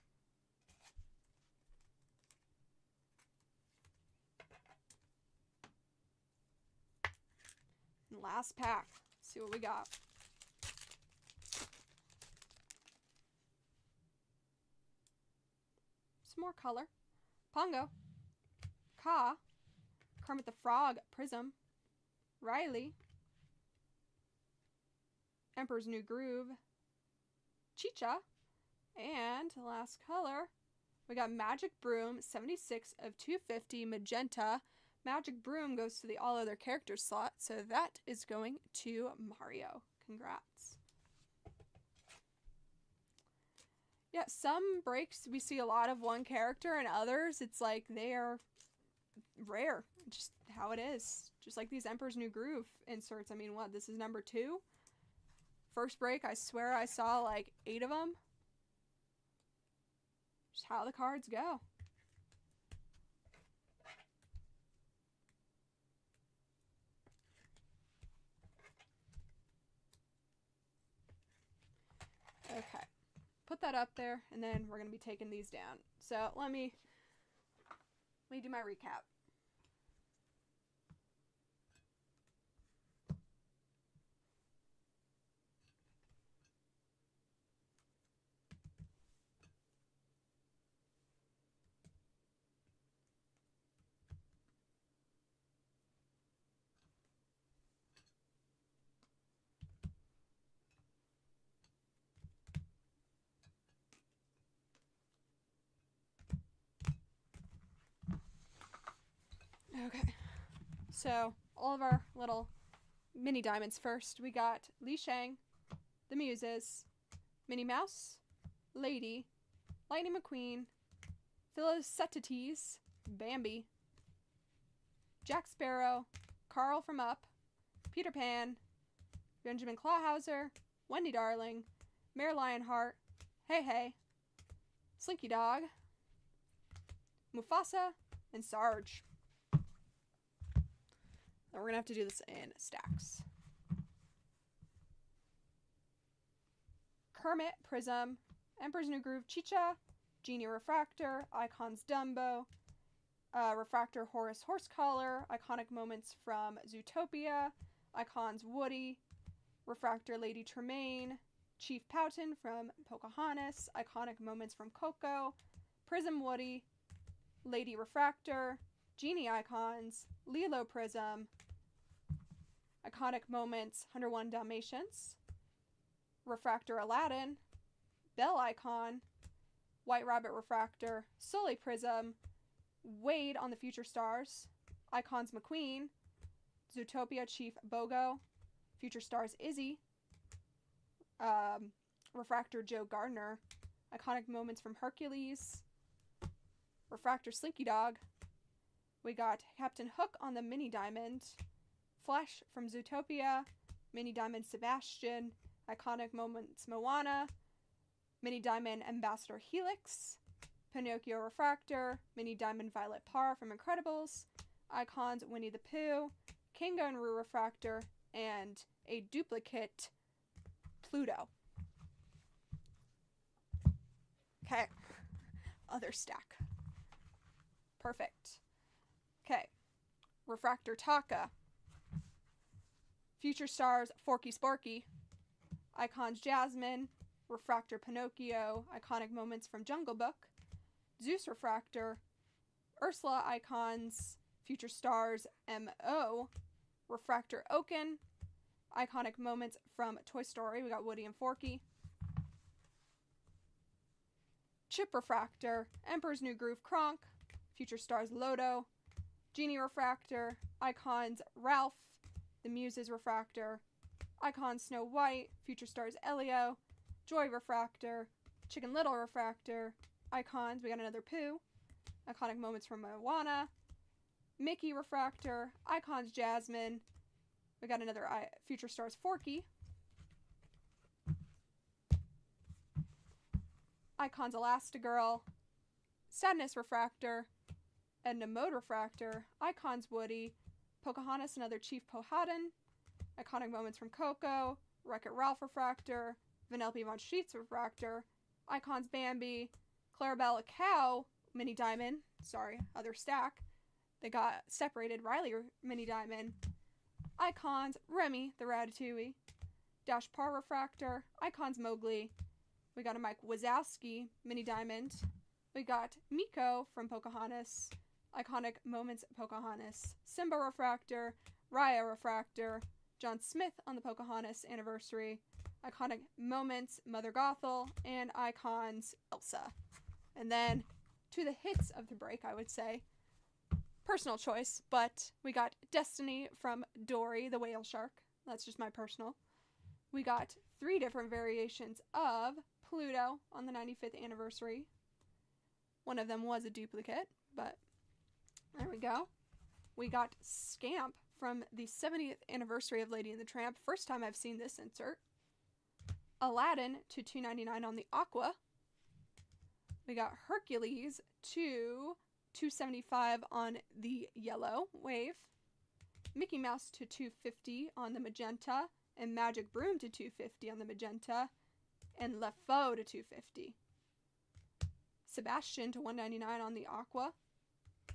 And last pack. Let's see what we got. Some more color. Pongo. Ka. Kermit the Frog Prism. Riley. Emperor's New Groove. Chicha. And the last color, we got Magic Broom, 76 of 250, magenta. Magic Broom goes to the all other characters slot, so that is going to Mario. Congrats. Yeah, some breaks we see a lot of one character, and others it's like they are rare. Just how it is. Just like these Emperor's New Groove inserts. I mean, what? This is number 2? First break, I swear I saw like 8 of them. Just how the cards go. Okay. Put that up there, and then we're going to be taking these down. So let me do my recap. Okay, so all of our little mini diamonds first. We got Li Shang, the Muses, Minnie Mouse, Lady, Lightning McQueen, Philoctetes, Bambi, Jack Sparrow, Carl from Up, Peter Pan, Benjamin Clawhauser, Wendy Darling, Mayor Lionheart, Hey Hey, Slinky Dog, Mufasa, and Sarge. Then we're going to have to do this in stacks. Kermit, Prism, Emperor's New Groove, Chicha, Genie Refractor, Icons Dumbo, Refractor Horus Horsecollar, Iconic Moments from Zootopia, Icons Woody, Refractor Lady Tremaine, Chief Powton from Pocahontas, Iconic Moments from Coco, Prism Woody, Lady Refractor, Genie Icons, Lilo Prism, Iconic Moments, 101 Dalmatians. Refractor Aladdin. Bell Icon. White Rabbit Refractor. Sully Prism. Wade on the Future Stars. Icons McQueen. Zootopia Chief Bogo. Future Stars Izzy. Refractor Joe Gardner. Iconic Moments from Hercules. Refractor Slinky Dog. We got Captain Hook on the Mini Diamond. Flash from Zootopia. Mini Diamond Sebastian. Iconic Moments Moana. Mini Diamond Ambassador Helix. Pinocchio Refractor. Mini Diamond Violet Parr from Incredibles. Icons Winnie the Pooh. Kingo and Roo Refractor. And a duplicate Pluto. Okay. Other stack. Perfect. Okay. Refractor Taka. Future Stars Forky Sporky. Icons Jasmine. Refractor Pinocchio. Iconic Moments from Jungle Book. Zeus Refractor. Ursula Icons. Future Stars M.O. Refractor Oaken. Iconic Moments from Toy Story. We got Woody and Forky. Chip Refractor. Emperor's New Groove Kronk. Future Stars Lodo. Genie Refractor. Icons Ralph. The Muses Refractor. Icons Snow White. Future Stars Elio. Joy Refractor. Chicken Little Refractor. Icons. We got another Pooh. Iconic Moments from Moana. Mickey Refractor. Icons Jasmine. We got another Future Stars Forky. Icons Elastigirl. Sadness Refractor. Edna Mode Refractor. Icons Woody. Pocahontas and Other Chief Powhatan. Iconic Moments from Coco. Wreck-It Ralph Refractor. Vanellope Von Sheets Refractor. Icons Bambi. Clarabelle Cow Mini Diamond. Sorry, other stack. They got separated. Riley Mini Diamond. Icons Remy the Ratatouille. Dash Par Refractor. Icons Mowgli. We got a Mike Wazowski Mini Diamond. We got Miko from Pocahontas. Iconic Moments Pocahontas. Simba Refractor. Raya Refractor. John Smith on the Pocahontas anniversary. Iconic Moments Mother Gothel. And Icons Elsa. And then to the hits of the break, I would say. Personal choice, but we got Destiny from Dory the Whale Shark. That's just my personal. We got 3 different variations of Pluto on the 95th anniversary. One of them was a duplicate, but there we go. We got Scamp from the 70th anniversary of Lady and the Tramp. First time I've seen this insert. Aladdin to $2.99 on the Aqua. We got Hercules to $2.75 on the Yellow Wave. Mickey Mouse to $2.50 on the Magenta. And Magic Broom to $2.50 on the Magenta. And LeFou to $2.50. Sebastian to $1.99 on the Aqua.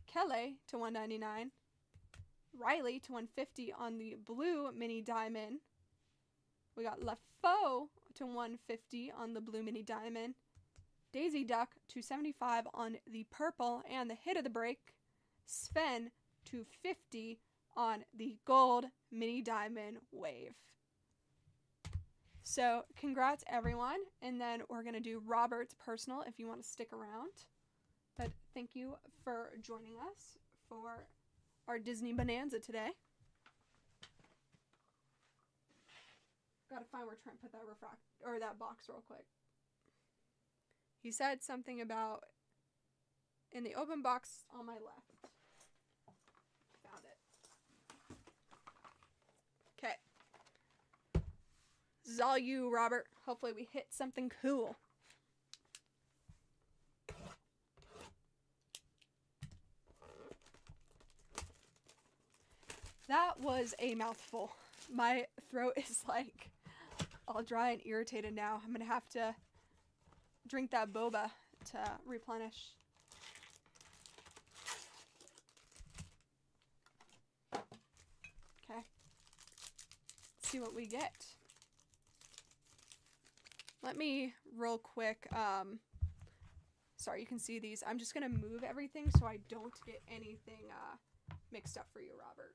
Kelly to $1.99. Riley to $1.50 on the Blue Mini Diamond. We got LeFou to $1.50 on the Blue Mini Diamond. Daisy Duck to $2.75 on the Purple, and the hit of the break, Sven to $2.50 on the Gold Mini Diamond Wave. So, congrats everyone, and then we're going to do Robert's personal if you want to stick around. But thank you for joining us for our Disney Bonanza today. Gotta find where Trent put that that box real quick. He said something about in the open box on my left. Found it. Okay. This is all you, Robert. Hopefully we hit something cool. That was a mouthful. My throat is like all dry and irritated now. I'm gonna have to drink that boba to replenish. Okay. Let's see what we get. Let me real quick, sorry, you can see these. I'm just gonna move everything so I don't get anything mixed up for you, Robert.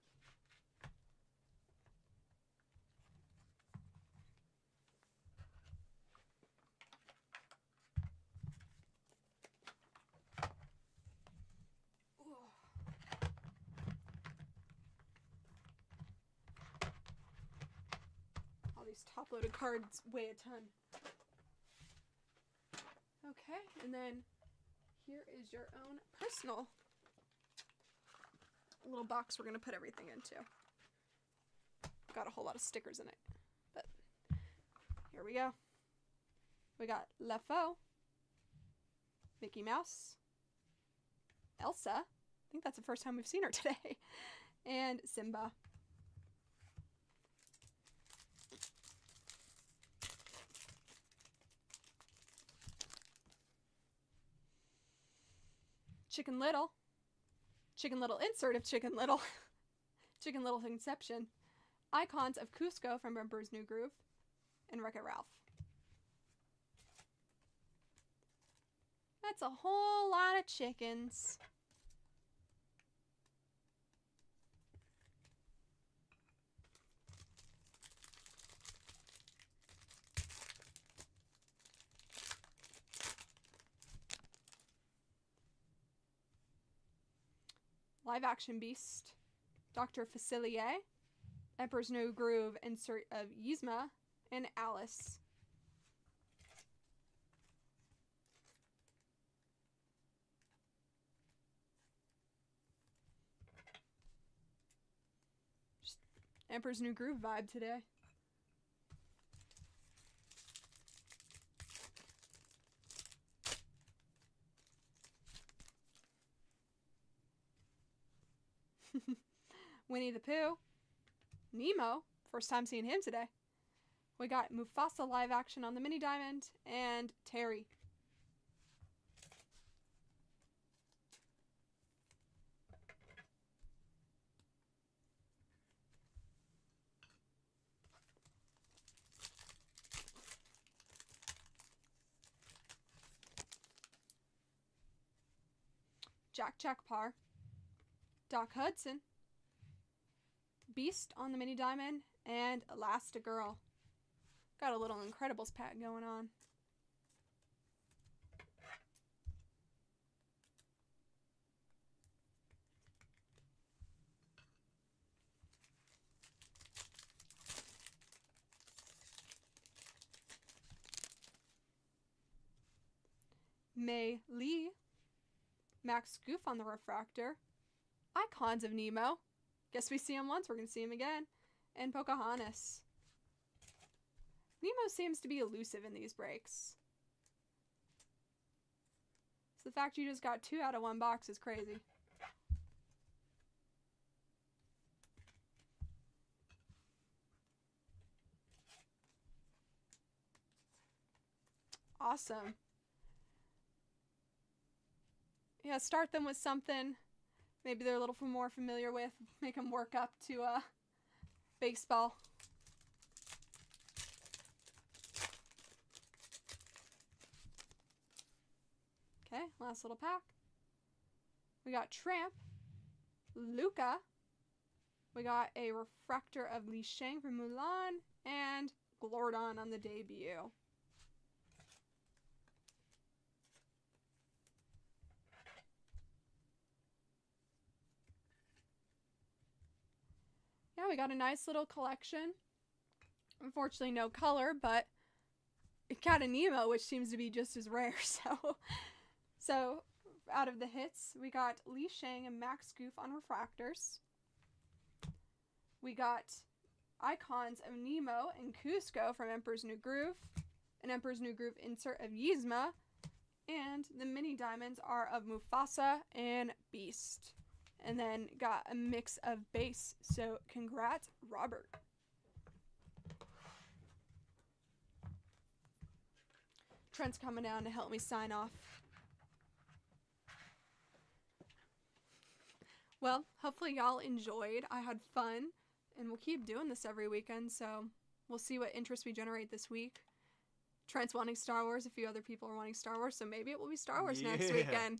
these top-loaded cards weigh a ton. Okay, and then here is your own personal little box we're going to put everything into. Got a whole lot of stickers in it, but here we go. We got Lefo, Mickey Mouse, Elsa, I think that's the first time we've seen her today, and Simba. Chicken Little insert of Chicken Little, Chicken Little Conception, icons of Cusco from Emperor's New Groove, and Wreck-It Ralph. That's a whole lot of chickens. Live action Beast, Dr. Facilier, Emperor's New Groove insert of Yzma, and Alice. Just Emperor's New Groove vibe today. Winnie the Pooh, Nemo, first time seeing him today. We got Mufasa live action on the mini diamond, and Terry. Jack Parr, Doc Hudson, Beast on the mini diamond, and Elastigirl. Got a little Incredibles pack going on. Mei Lee, Max Goof on the refractor, icons of Nemo. Guess we see him once, we're going to see him again. And Pocahontas. Nemo seems to be elusive in these breaks. So the fact you just got 2 out of 1 box is crazy. Awesome. Yeah, start them with something maybe they're a little more familiar with. Make them work up to baseball. Okay, last little pack. We got Tramp, Luca. We got a refractor of Li Shang from Mulan, and Glordon on the debut. Yeah, we got a nice little collection. Unfortunately, no color, but it got a Nemo, which seems to be just as rare. So out of the hits, we got Li Shang and Max Goof on refractors. We got icons of Nemo and Cusco from Emperor's New Groove, an Emperor's New Groove insert of Yzma, and the mini diamonds are of Mufasa and Beast. And then got a mix of base. So congrats, Robert. Trent's coming down to help me sign off. Well, hopefully y'all enjoyed. I had fun. And we'll keep doing this every weekend. So we'll see what interest we generate this week. Trent's wanting Star Wars. A few other people are wanting Star Wars. So maybe it will be Star Wars next weekend.